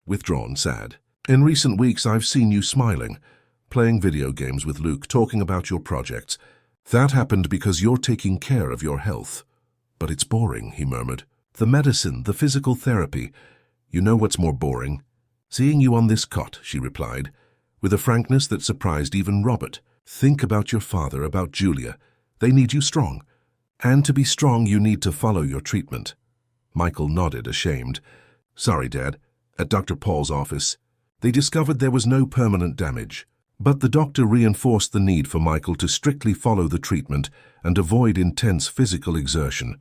Withdrawn, sad. In recent weeks, I've seen you smiling, playing video games with Luke, talking about your projects. That happened because you're taking care of your health. But it's boring, he murmured. The medicine, the physical therapy. You know what's more boring? Seeing you on this cot, she replied, with a frankness that surprised even Robert. Think about your father, about Julia. They need you strong. And to be strong, you need to follow your treatment. Michael nodded, ashamed. Sorry, Dad. At Dr. Paul's office, they discovered there was no permanent damage. But the doctor reinforced the need for Michael to strictly follow the treatment and avoid intense physical exertion.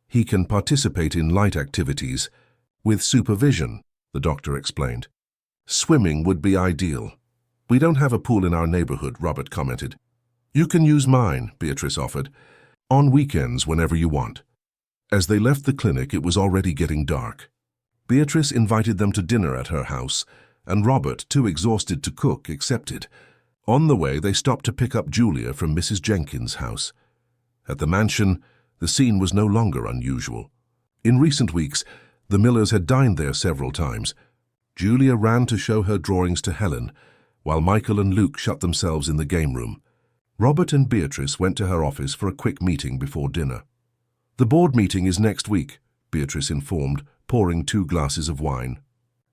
He can participate in light activities with supervision, the doctor explained. Swimming would be ideal. We don't have a pool in our neighborhood, Robert commented. You can use mine, Beatrice offered, on weekends whenever you want. As they left the clinic, it was already getting dark. Beatrice invited them to dinner at her house, and Robert, too exhausted to cook, accepted. On the way, they stopped to pick up Julia from Mrs. Jenkins' house. At the mansion, the scene was no longer unusual. In recent weeks, the Millers had dined there several times. Julia ran to show her drawings to Helen, while Michael and Luke shut themselves in the game room. Robert and Beatrice went to her office for a quick meeting before dinner. The board meeting is next week, Beatrice informed, pouring 2 glasses of wine.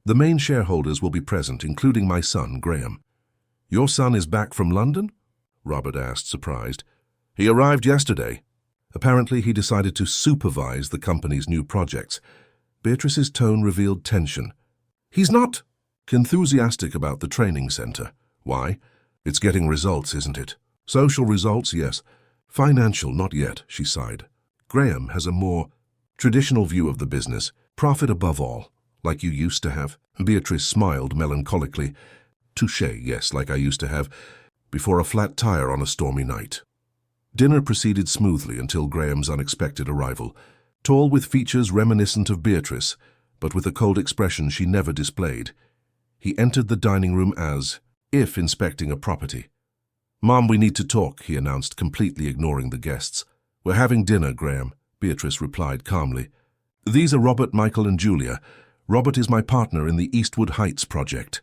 "The main shareholders will be present, including my son, Graham." "Your son is back from London?" Robert asked, surprised. "He arrived yesterday. Apparently he decided to supervise the company's new projects." Beatrice's tone revealed tension. "He's not enthusiastic about the training center. Why? It's getting results, isn't it?" "Social results, yes. Financial, not yet," she sighed. "Graham has a more traditional view of the business. Profit above all, like you used to have." Beatrice smiled melancholically. "Touché, yes, like I used to have, before a flat tire on a stormy night." Dinner proceeded smoothly until Graham's unexpected arrival. Tall with features reminiscent of Beatrice, but with a cold expression she never displayed. He entered the dining room as if inspecting a property. "Mom, we need to talk," he announced, completely ignoring the guests. "We're having dinner, Graham," Beatrice replied calmly. "These are Robert, Michael, and Julia. Robert is my partner in the Eastwood Heights project."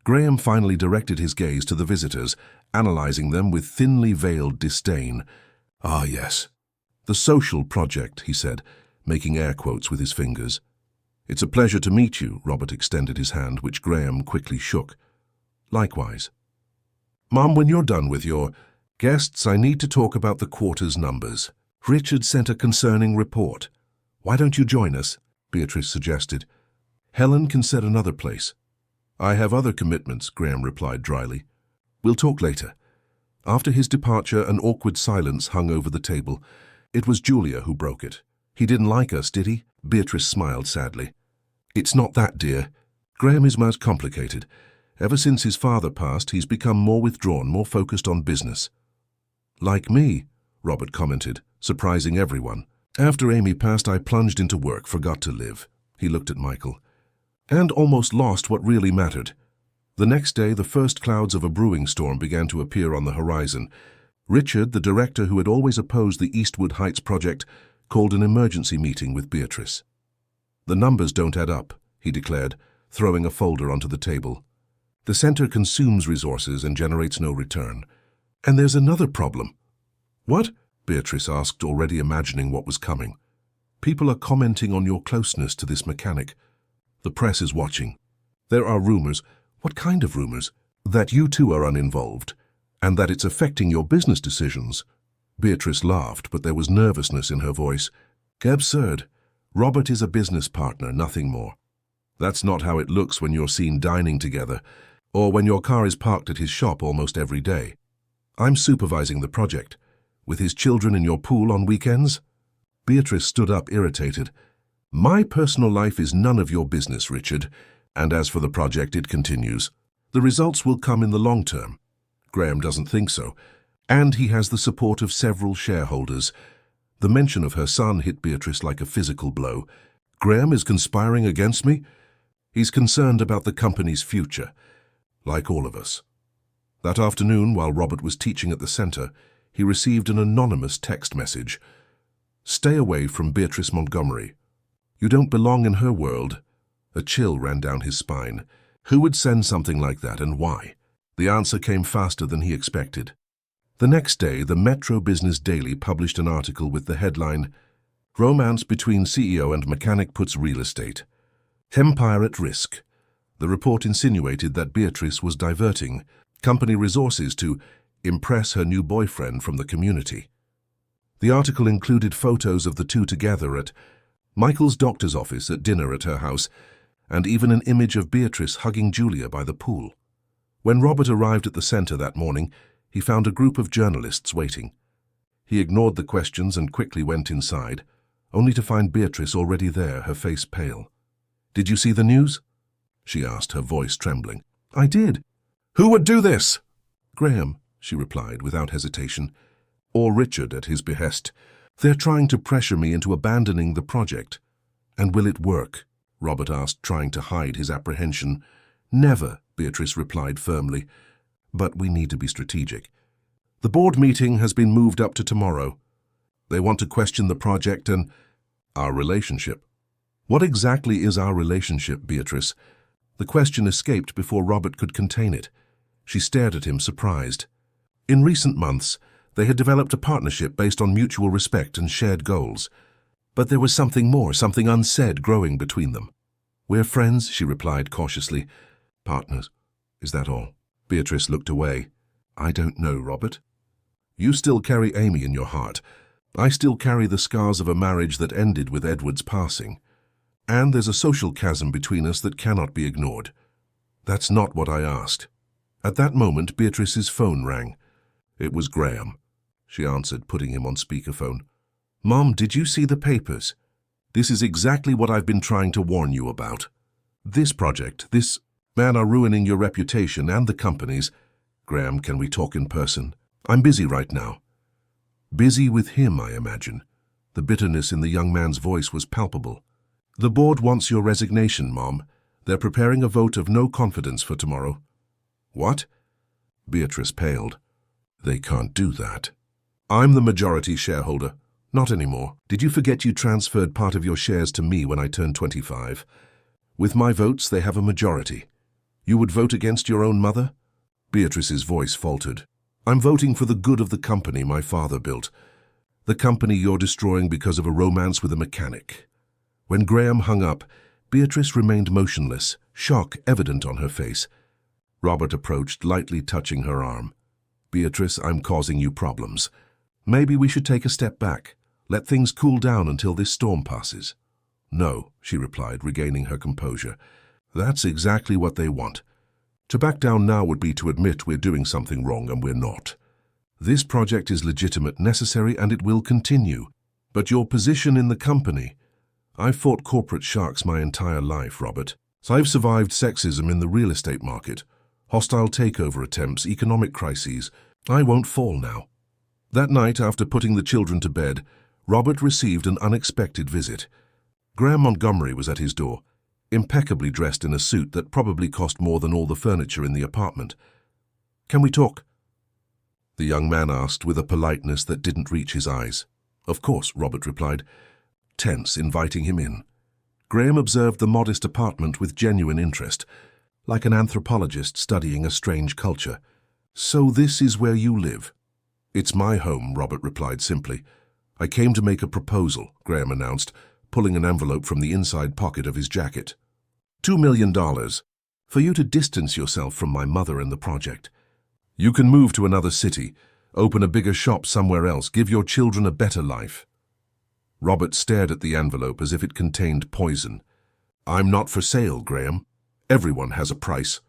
Graham finally directed his gaze to the visitors, analyzing them with thinly veiled disdain. "Ah, yes. The social project," he said, making air quotes with his fingers. "It's a pleasure to meet you," Robert extended his hand, which Graham quickly shook. "Likewise." "Mom, when you're done with your guests, I need to talk about the quarter's numbers. Richard sent a concerning report. Why don't you join us?" Beatrice suggested. "Helen can set another place." "I have other commitments," Graham replied dryly. "We'll talk later." After his departure, an awkward silence hung over the table. It was Julia who broke it. "He didn't like us, did he?" Beatrice smiled sadly. "It's not that, dear. Graham is most complicated. Ever since his father passed, he's become more withdrawn, more focused on business." "Like me," Robert commented, surprising everyone. "After Amy passed, I plunged into work, forgot to live." He looked at Michael. "And almost lost what really mattered." The next day, the first clouds of a brewing storm began to appear on the horizon. Richard, the director who had always opposed the Eastwood Heights project, called an emergency meeting with Beatrice. "The numbers don't add up," he declared, throwing a folder onto the table. "The center consumes resources and generates no return. And there's another problem." "What?" Beatrice asked, already imagining what was coming. "People are commenting on your closeness to this mechanic. The press is watching. There are rumors." "What kind of rumors?" "That you two are uninvolved, and that it's affecting your business decisions." Beatrice laughed, but there was nervousness in her voice. "Absurd. Robert is a business partner, nothing more. That's not how it looks when you're seen dining together, or when your car is parked at his shop almost every day. I'm supervising the project. With his children in your pool on weekends?" Beatrice stood up, irritated. "My personal life is none of your business, Richard. And as for the project, it continues. The results will come in the long term." Graham doesn't think so. And he has the support of several shareholders. The mention of her son hit Beatrice like a physical blow. "Graham is conspiring against me?" "He's concerned about the company's future, like all of us." That afternoon, while Robert was teaching at the center, he received an anonymous text message. "Stay away from Beatrice Montgomery. You don't belong in her world." A chill ran down his spine. Who would send something like that, and why? The answer came faster than he expected. The next day, the Metro Business Daily published an article with the headline, "Romance between CEO and mechanic puts real estate. Empire at risk." The report insinuated that Beatrice was diverting company resources to impress her new boyfriend from the community. The article included photos of the two together at Michael's doctor's office, at dinner at her house, and even an image of Beatrice hugging Julia by the pool. When Robert arrived at the center that morning, he found a group of journalists waiting. He ignored the questions and quickly went inside, only to find Beatrice already there, her face pale. "Did you see the news?" she asked, her voice trembling. "I did." "Who would do this?" "Graham," she replied without hesitation. "Or Richard at his behest. They're trying to pressure me into abandoning the project." "And will it work?" Robert asked, trying to hide his apprehension. "Never," Beatrice replied firmly. "But we need to be strategic. The board meeting has been moved up to tomorrow. They want to question the project and our relationship." "What exactly is our relationship, Beatrice?" The question escaped before Robert could contain it. She stared at him, surprised. In recent months, they had developed a partnership based on mutual respect and shared goals. But there was something more, something unsaid growing between them. "We're friends," she replied cautiously. "Partners. Is that all?" Beatrice looked away. "I don't know, Robert. You still carry Amy in your heart. I still carry the scars of a marriage that ended with Edward's passing. And there's a social chasm between us that cannot be ignored. That's not what I asked." At that moment, Beatrice's phone rang. It was Graham. She answered, putting him on speakerphone. "Mom, did you see the papers? This is exactly what I've been trying to warn you about. This project, this man are ruining your reputation and the company's. Graham, can we talk in person? I'm busy right now." "Busy with him, I imagine." The bitterness in the young man's voice was palpable. "The board wants your resignation, Mom. They're preparing a vote of no confidence for tomorrow." "What?" Beatrice paled. "They can't do that. I'm the majority shareholder." "Not anymore. Did you forget you transferred part of your shares to me when I turned 25? With my votes, they have a majority. You would vote against your own mother?" Beatrice's voice faltered. "I'm voting for the good of the company my father built. The company you're destroying because of a romance with a mechanic." When Graham hung up, Beatrice remained motionless, shock evident on her face. Robert approached, lightly touching her arm. "Beatrice, I'm causing you problems. Maybe we should take a step back. Let things cool down until this storm passes." "No," she replied, regaining her composure. "That's exactly what they want. To back down now would be to admit we're doing something wrong, and we're not. This project is legitimate, necessary, and it will continue. But your position in the company... I've fought corporate sharks my entire life, Robert. So I've survived sexism in the real estate market, hostile takeover attempts, economic crises. I won't fall now." That night, after putting the children to bed, Robert received an unexpected visit. Graham Montgomery was at his door, impeccably dressed in a suit that probably cost more than all the furniture in the apartment. "Can we talk?" the young man asked with a politeness that didn't reach his eyes. "Of course," Robert replied, tense, inviting him in. Graham observed the modest apartment with genuine interest, like an anthropologist studying a strange culture. "So this is where you live?" "It's my home," Robert replied simply. "I came to make a proposal," Graham announced, pulling an envelope from the inside pocket of his jacket. $2 million, for you to distance yourself from my mother and the project. You can move to another city, open a bigger shop somewhere else, give your children a better life." Robert stared at the envelope as if it contained poison. "I'm not for sale, Graham. Everyone has a price."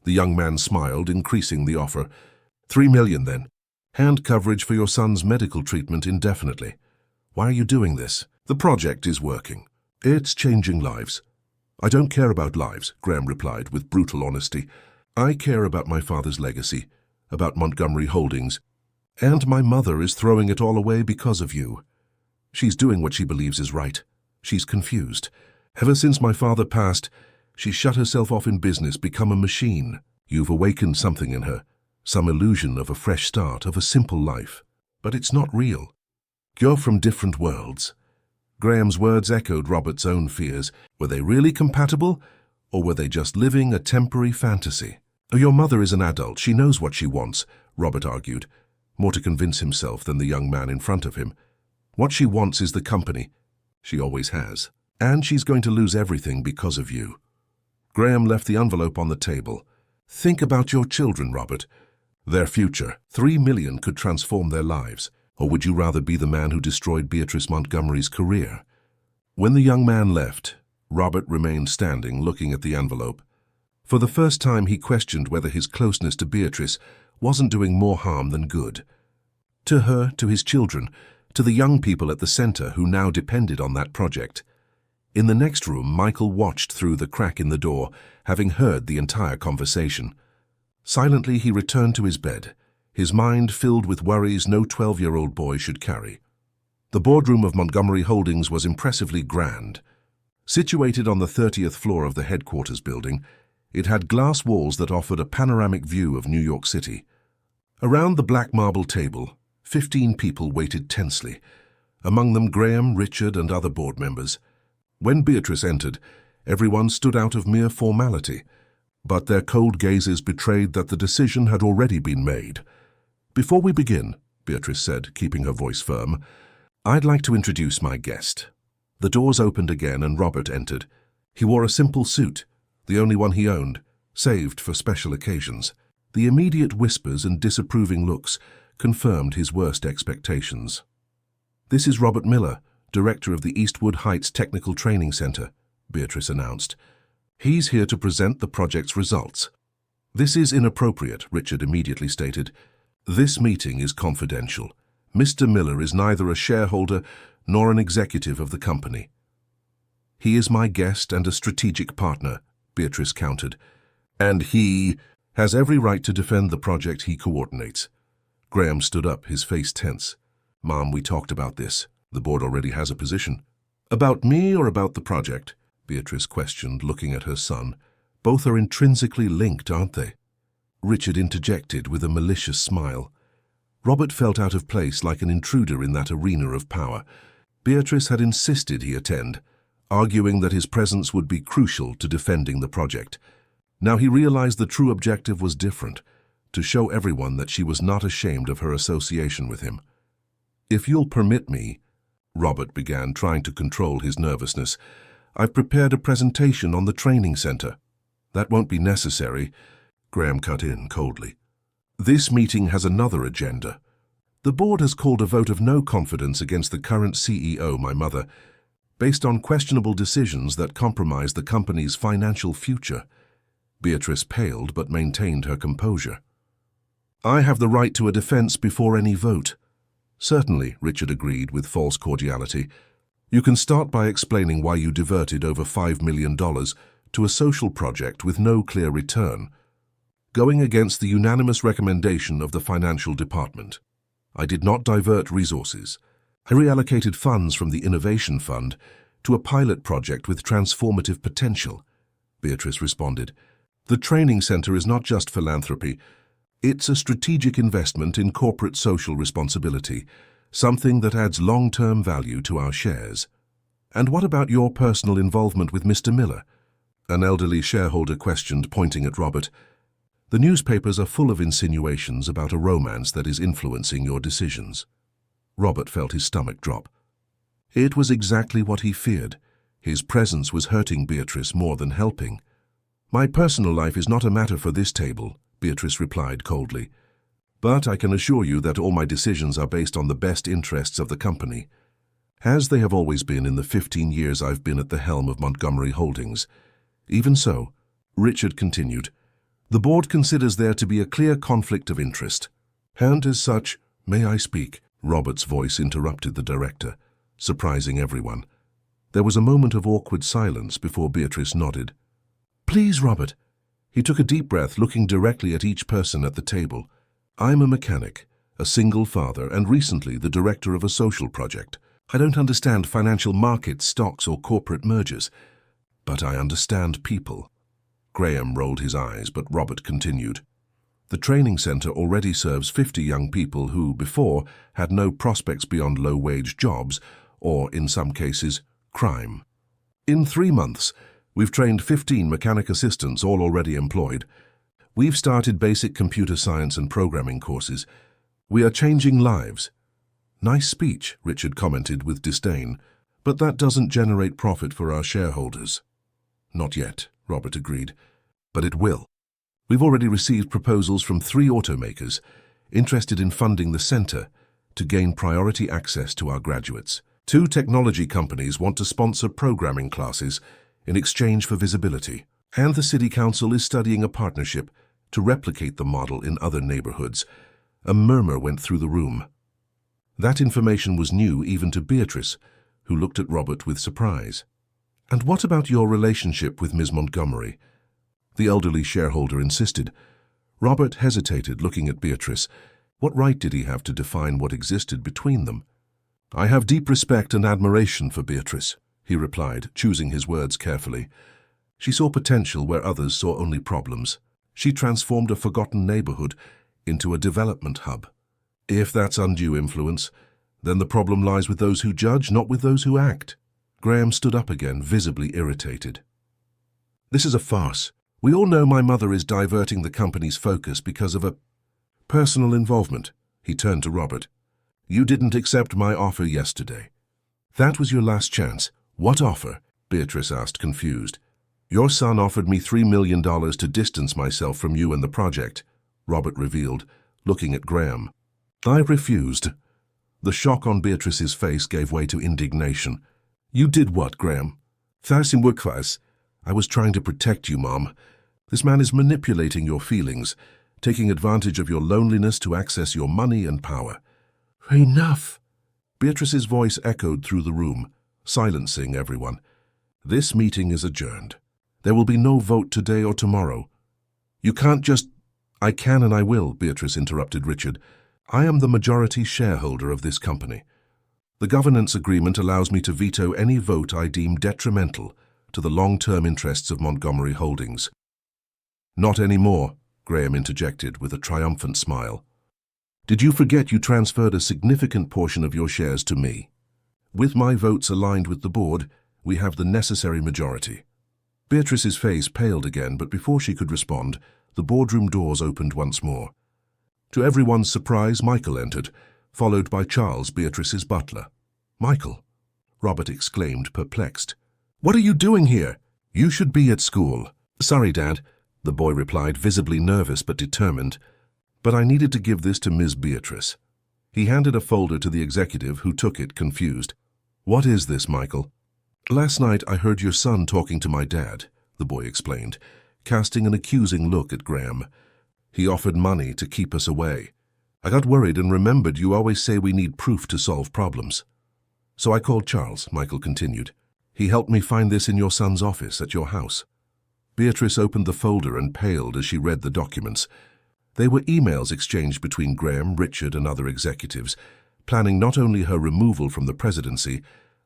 The young man smiled, increasing the offer. $3 million, then. Hand coverage for your son's medical treatment indefinitely. Why are you doing this? The project is working. It's changing lives. "I don't care about lives," Graham replied with brutal honesty. "I care about my father's legacy, about Montgomery Holdings, and my mother is throwing it all away because of you. She's doing what she believes is right. She's confused. Ever since my father passed, she shut herself off in business, become a machine. You've awakened something in her, some illusion of a fresh start, of a simple life. But it's not real. You're from different worlds." Graham's words echoed Robert's own fears. Were they really compatible, or were they just living a temporary fantasy? "Your mother is an adult. She knows what she wants," Robert argued, more to convince himself than the young man in front of him. "What she wants is the company. She always has. And she's going to lose everything because of you." Graham left the envelope on the table. "Think about your children, Robert. Their future. $3 million could transform their lives. Or would you rather be the man who destroyed Beatrice Montgomery's career?" When the young man left, Robert remained standing, looking at the envelope. For the first time, he questioned whether his closeness to Beatrice wasn't doing more harm than good. To her, to his children, to the young people at the center who now depended on that project. In the next room, Michael watched through the crack in the door, having heard the entire conversation. Silently, he returned to his bed, his mind filled with worries no 12-year-old boy should carry. The boardroom of Montgomery Holdings was impressively grand. Situated on the 30th floor of the headquarters building, it had glass walls that offered a panoramic view of New York City. Around the black marble table, 15 people waited tensely, among them Graham, Richard, and other board members. When Beatrice entered, everyone stood out of mere formality, but their cold gazes betrayed that the decision had already been made. "Before we begin," Beatrice said, keeping her voice firm, "I'd like to introduce my guest. The doors opened again and Robert entered. He wore a simple suit, the only one he owned, saved for special occasions. The immediate whispers and disapproving looks confirmed his worst expectations. "This is Robert Miller, director of the Eastwood Heights Technical Training Center," Beatrice announced. "He's here to present the project's results." "This is inappropriate," Richard immediately stated. "This meeting is confidential. Mr. Miller is neither a shareholder nor an executive of the company." "He is my guest and a strategic partner," Beatrice countered. "And he has every right to defend the project he coordinates." Graham stood up, his face tense. "Mom, we talked about this. The board already has a position." "About me or about the project?" Beatrice questioned, looking at her son. "Both are intrinsically linked, aren't they?" Richard interjected with a malicious smile. Robert felt out of place, like an intruder in that arena of power. Beatrice had insisted he attend, arguing that his presence would be crucial to defending the project. Now he realized the true objective was different, to show everyone that she was not ashamed of her association with him. "If you'll permit me," Robert began, trying to control his nervousness, "I've prepared a presentation on the training center." "That won't be necessary," Graham cut in coldly. "This meeting has another agenda. The board has called a vote of no confidence against the current CEO, my mother, based on questionable decisions that compromise the company's financial future." Beatrice paled but maintained her composure. "I have the right to a defense before any vote." "Certainly," Richard agreed with false cordiality. "You can start by explaining why you diverted over $5 million to a social project with no clear return, going against the unanimous recommendation of the financial department." "I did not divert resources. I reallocated funds from the Innovation Fund to a pilot project with transformative potential," Beatrice responded. "The training center is not just philanthropy. It's a strategic investment in corporate social responsibility, something that adds long-term value to our shares." "And what about your personal involvement with Mr. Miller?" an elderly shareholder questioned, pointing at Robert. "The newspapers are full of insinuations about a romance that is influencing your decisions." Robert felt his stomach drop. It was exactly what he feared. His presence was hurting Beatrice more than helping. "My personal life is not a matter for this table," Beatrice replied coldly. "But I can assure you that all my decisions are based on the best interests of the company, as they have always been in the 15 years I've been at the helm of Montgomery Holdings. Even so," Richard continued, "the board considers there to be a clear conflict of interest. And as such, may I speak?" Robert's voice interrupted the director, surprising everyone. There was a moment of awkward silence before Beatrice nodded. "Please, Robert." He took a deep breath, looking directly at each person at the table. "I'm a mechanic, a single father, and recently the director of a social project. I don't understand financial markets, stocks, or corporate mergers, but I understand people." Graham rolled his eyes, but Robert continued. "The training center already serves 50 young people who, before, had no prospects beyond low-wage jobs, or, in some cases, crime. In 3 months, we've trained 15 mechanic assistants, all already employed. We've started basic computer science and programming courses. We are changing lives." "Nice speech," Richard commented with disdain, "but that doesn't generate profit for our shareholders." "Not yet," Robert agreed, "but it will. We've already received proposals from 3 automakers interested in funding the center to gain priority access to our graduates. 2 technology companies want to sponsor programming classes in exchange for visibility, and the City Council is studying a partnership to replicate the model in other neighborhoods." A murmur went through the room. That information was new even to Beatrice, who looked at Robert with surprise. "And what about your relationship with Ms. Montgomery?" the elderly shareholder insisted. Robert hesitated, looking at Beatrice. What right did he have to define what existed between them? "I have deep respect and admiration for Beatrice," he replied, choosing his words carefully. "She saw potential where others saw only problems. She transformed a forgotten neighborhood into a development hub. If that's undue influence, then the problem lies with those who judge, not with those who act." Graham stood up again, visibly irritated. "This is a farce. We all know my mother is diverting the company's focus because of a personal involvement." He turned to Robert. "You didn't accept my offer yesterday. That was your last chance. What offer? Beatrice asked, confused. Your son offered me $3 million to distance myself from you and the project, Robert revealed, looking at Graham. I refused. The shock on Beatrice's face gave way to indignation. You did what, Graham? Thasim Wukwas. I was trying to protect you, Mom. This man is manipulating your feelings, taking advantage of your loneliness to access your money and power. Enough! Beatrice's voice echoed through the room, silencing everyone. This meeting is adjourned. There will be no vote today or tomorrow. You can't just... I can and I will, Beatrice interrupted Richard. I am the majority shareholder of this company. The governance agreement allows me to veto any vote I deem detrimental to the long-term interests of Montgomery Holdings. Not anymore, Graham interjected with a triumphant smile. Did you forget you transferred a significant portion of your shares to me? With my votes aligned with the board, we have the necessary majority. Beatrice's face paled again, but before she could respond, the boardroom doors opened once more. To everyone's surprise, Michael entered, followed by Charles, Beatrice's butler. Michael, Robert exclaimed, perplexed. What are you doing here? You should be at school. Sorry, Dad, the boy replied, visibly nervous but determined. But I needed to give this to Ms. Beatrice. He handed a folder to the executive, who took it, confused. What is this, Michael? Last night I heard your son talking to my dad, the boy explained, casting an accusing look at Graham. He offered money to keep us away. I got worried and remembered you always say we need proof to solve problems. So I called Charles, Michael continued. He helped me find this in your son's office at your house. Beatrice opened the folder and paled as she read the documents. They were emails exchanged between Graham, Richard, and other executives, planning not only her removal from the presidency,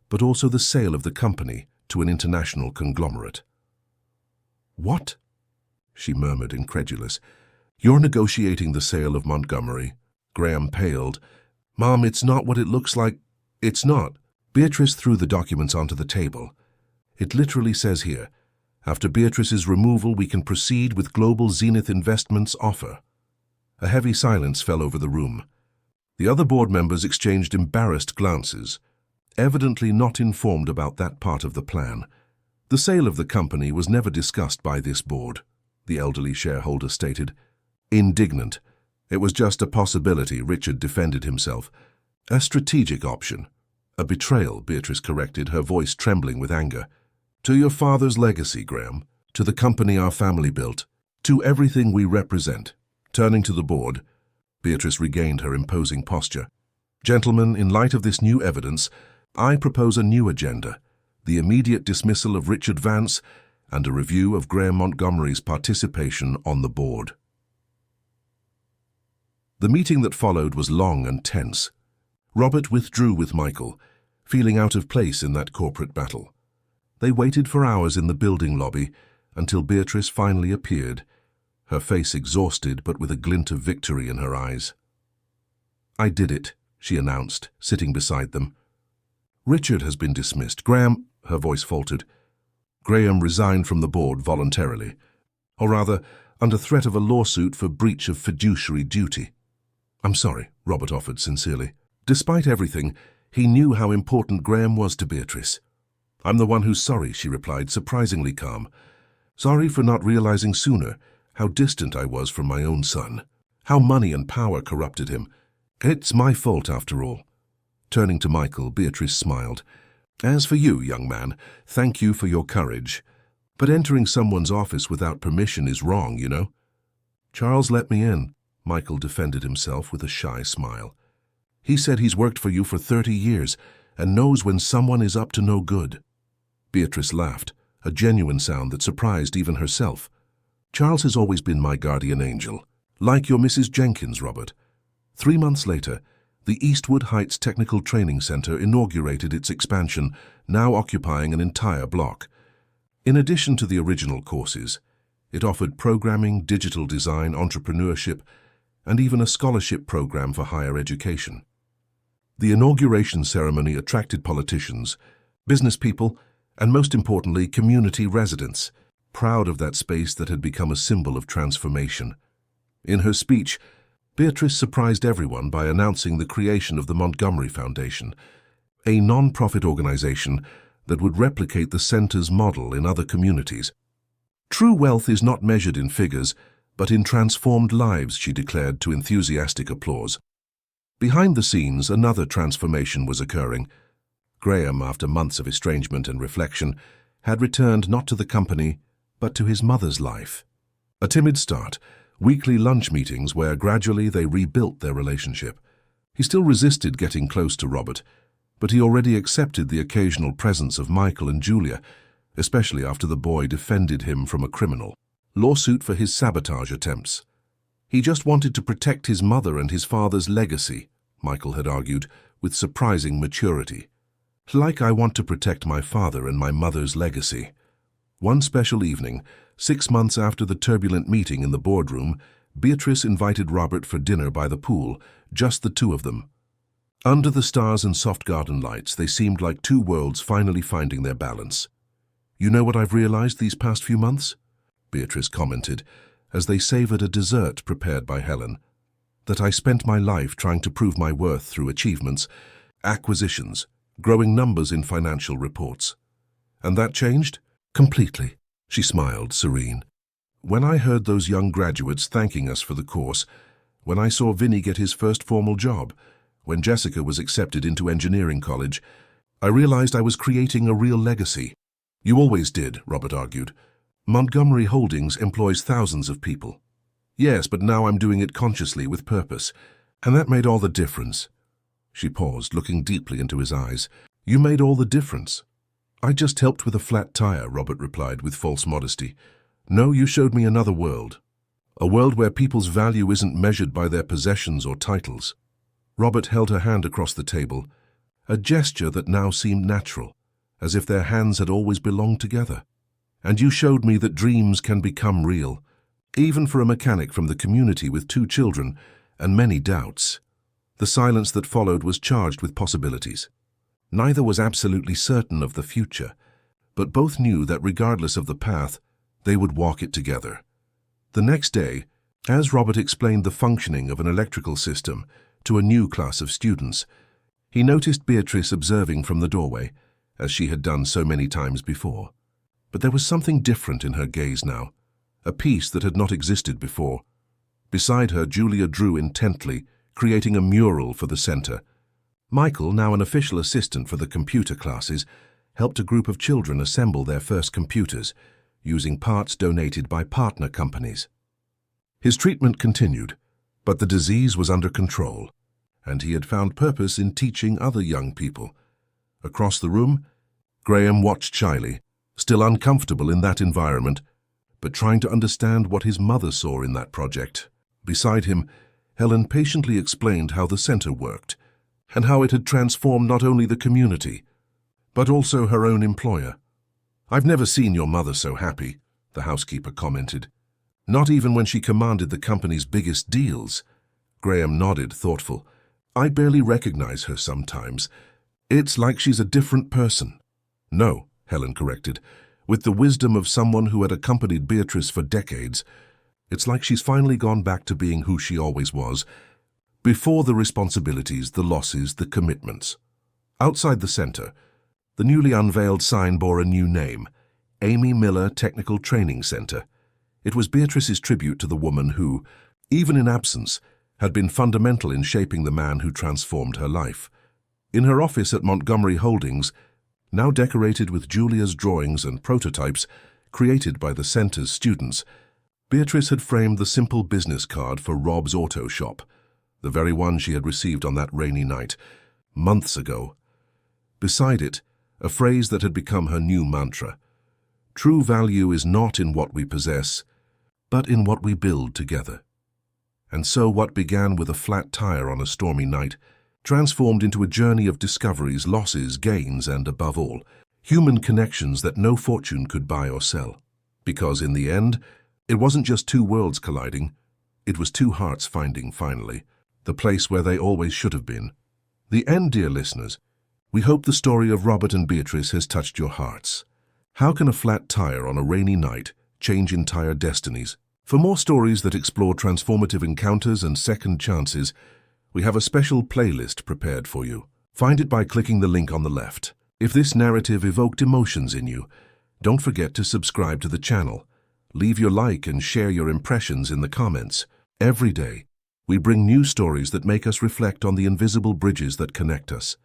but also the sale of the company to an international conglomerate. What? She murmured, incredulous. You're negotiating the sale of Montgomery. Graham paled. Mom, it's not what it looks like. It's not. Beatrice threw the documents onto the table. It literally says here, after Beatrice's removal, we can proceed with Global Zenith Investments' offer. A heavy silence fell over the room. The other board members exchanged embarrassed glances, evidently not informed about that part of the plan. The sale of the company was never discussed by this board, the elderly shareholder stated. Indignant. It was just a possibility, Richard defended himself. A strategic option. A betrayal, Beatrice corrected, her voice trembling with anger. To your father's legacy, Graham. To the company our family built. To everything we represent. Turning to the board, Beatrice regained her imposing posture. Gentlemen, in light of this new evidence, I propose a new agenda, the immediate dismissal of Richard Vance and a review of Graham Montgomery's participation on the board. The meeting that followed was long and tense. Robert withdrew with Michael, feeling out of place in that corporate battle. They waited for hours in the building lobby until Beatrice finally appeared, her face exhausted but with a glint of victory in her eyes. I did it, she announced, sitting beside them. Richard has been dismissed. Graham, her voice faltered. Graham resigned from the board voluntarily, or rather, under threat of a lawsuit for breach of fiduciary duty. I'm sorry, Robert offered sincerely. Despite everything, he knew how important Graham was to Beatrice. I'm the one who's sorry, she replied, surprisingly calm. Sorry for not realizing sooner how distant I was from my own son, how money and power corrupted him. It's my fault, after all. Turning to Michael, Beatrice smiled. As for you, young man, thank you for your courage. But entering someone's office without permission is wrong, you know. Charles let me in, Michael defended himself with a shy smile. He said he's worked for you for 30 years and knows when someone is up to no good. Beatrice laughed, a genuine sound that surprised even herself. Charles has always been my guardian angel, like your Mrs. Jenkins, Robert. 3 months later, the Eastwood Heights Technical Training Center inaugurated its expansion, now occupying an entire block. In addition to the original courses, it offered programming, digital design, entrepreneurship, and even a scholarship program for higher education. The inauguration ceremony attracted politicians, business people, and most importantly, community residents, proud of that space that had become a symbol of transformation. In her speech, Beatrice surprised everyone by announcing the creation of the Montgomery Foundation, a non-profit organization that would replicate the center's model in other communities. True wealth is not measured in figures, but in transformed lives, she declared to enthusiastic applause. Behind the scenes, another transformation was occurring. Graham, after months of estrangement and reflection, had returned not to the company, but to his mother's life. A timid start, weekly lunch meetings where gradually they rebuilt their relationship. He still resisted getting close to Robert, but he already accepted the occasional presence of Michael and Julia, especially after the boy defended him from a criminal lawsuit for his sabotage attempts. He just wanted to protect his mother and his father's legacy, Michael had argued, with surprising maturity. Like I want to protect my father and my mother's legacy. One special evening, 6 months after the turbulent meeting in the boardroom, Beatrice invited Robert for dinner by the pool, just the two of them. Under the stars and soft garden lights, they seemed like two worlds finally finding their balance. "You know what I've realized these past few months?" Beatrice commented, as they savored a dessert prepared by Helen. "That I spent my life trying to prove my worth through achievements, acquisitions, growing numbers in financial reports. And that changed? Completely." She smiled, serene. "When I heard those young graduates thanking us for the course, when I saw Vinny get his first formal job, when Jessica was accepted into engineering college, I realized I was creating a real legacy." "You always did," Robert argued. "Montgomery Holdings employs thousands of people." "Yes, but now I'm doing it consciously with purpose, and that made all the difference." She paused, looking deeply into his eyes. "You made all the difference." "I just helped with a flat tire," Robert replied with false modesty. "No, you showed me another world. A world where people's value isn't measured by their possessions or titles." Robert held her hand across the table, a gesture that now seemed natural, as if their hands had always belonged together. "And you showed me that dreams can become real, even for a mechanic from the community with 2 children and many doubts." The silence that followed was charged with possibilities. Neither was absolutely certain of the future, but both knew that regardless of the path, they would walk it together. The next day, as Robert explained the functioning of an electrical system to a new class of students, he noticed Beatrice observing from the doorway, as she had done so many times before. But there was something different in her gaze now, a peace that had not existed before. Beside her, Julia drew intently, creating a mural for the center. Michael, now an official assistant for the computer classes, helped a group of children assemble their first computers, using parts donated by partner companies. His treatment continued, but the disease was under control, and he had found purpose in teaching other young people. Across the room, Graham watched shyly, still uncomfortable in that environment, but trying to understand what his mother saw in that project. Beside him, Helen patiently explained how the center worked, and how it had transformed not only the community, but also her own employer. "I've never seen your mother so happy," the housekeeper commented. "Not even when she commanded the company's biggest deals." Graham nodded, thoughtful. "I barely recognize her sometimes. It's like she's a different person." "No," Helen corrected, with the wisdom of someone who had accompanied Beatrice for decades. "It's like she's finally gone back to being who she always was, before the responsibilities, the losses, the commitments." Outside the center, the newly unveiled sign bore a new name, Amy Miller Technical Training Center. It was Beatrice's tribute to the woman who, even in absence, had been fundamental in shaping the man who transformed her life. In her office at Montgomery Holdings, now decorated with Julia's drawings and prototypes created by the center's students, Beatrice had framed the simple business card for Rob's auto shop, the very one she had received on that rainy night, months ago. Beside it, a phrase that had become her new mantra: "True value is not in what we possess, but in what we build together." And so what began with a flat tire on a stormy night transformed into a journey of discoveries, losses, gains, and, above all, human connections that no fortune could buy or sell. Because in the end, it wasn't just two worlds colliding, it was two hearts finding, finally, the place where they always should have been. The end, dear listeners. We hope the story of Robert and Beatrice has touched your hearts. How can a flat tire on a rainy night change entire destinies? For more stories that explore transformative encounters and second chances, we have a special playlist prepared for you. Find it by clicking the link on the left. If this narrative evoked emotions in you, don't forget to subscribe to the channel. Leave your like and share your impressions in the comments. Every day, we bring new stories that make us reflect on the invisible bridges that connect us,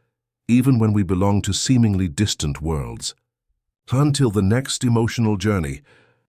even when we belong to seemingly distant worlds. Until the next emotional journey,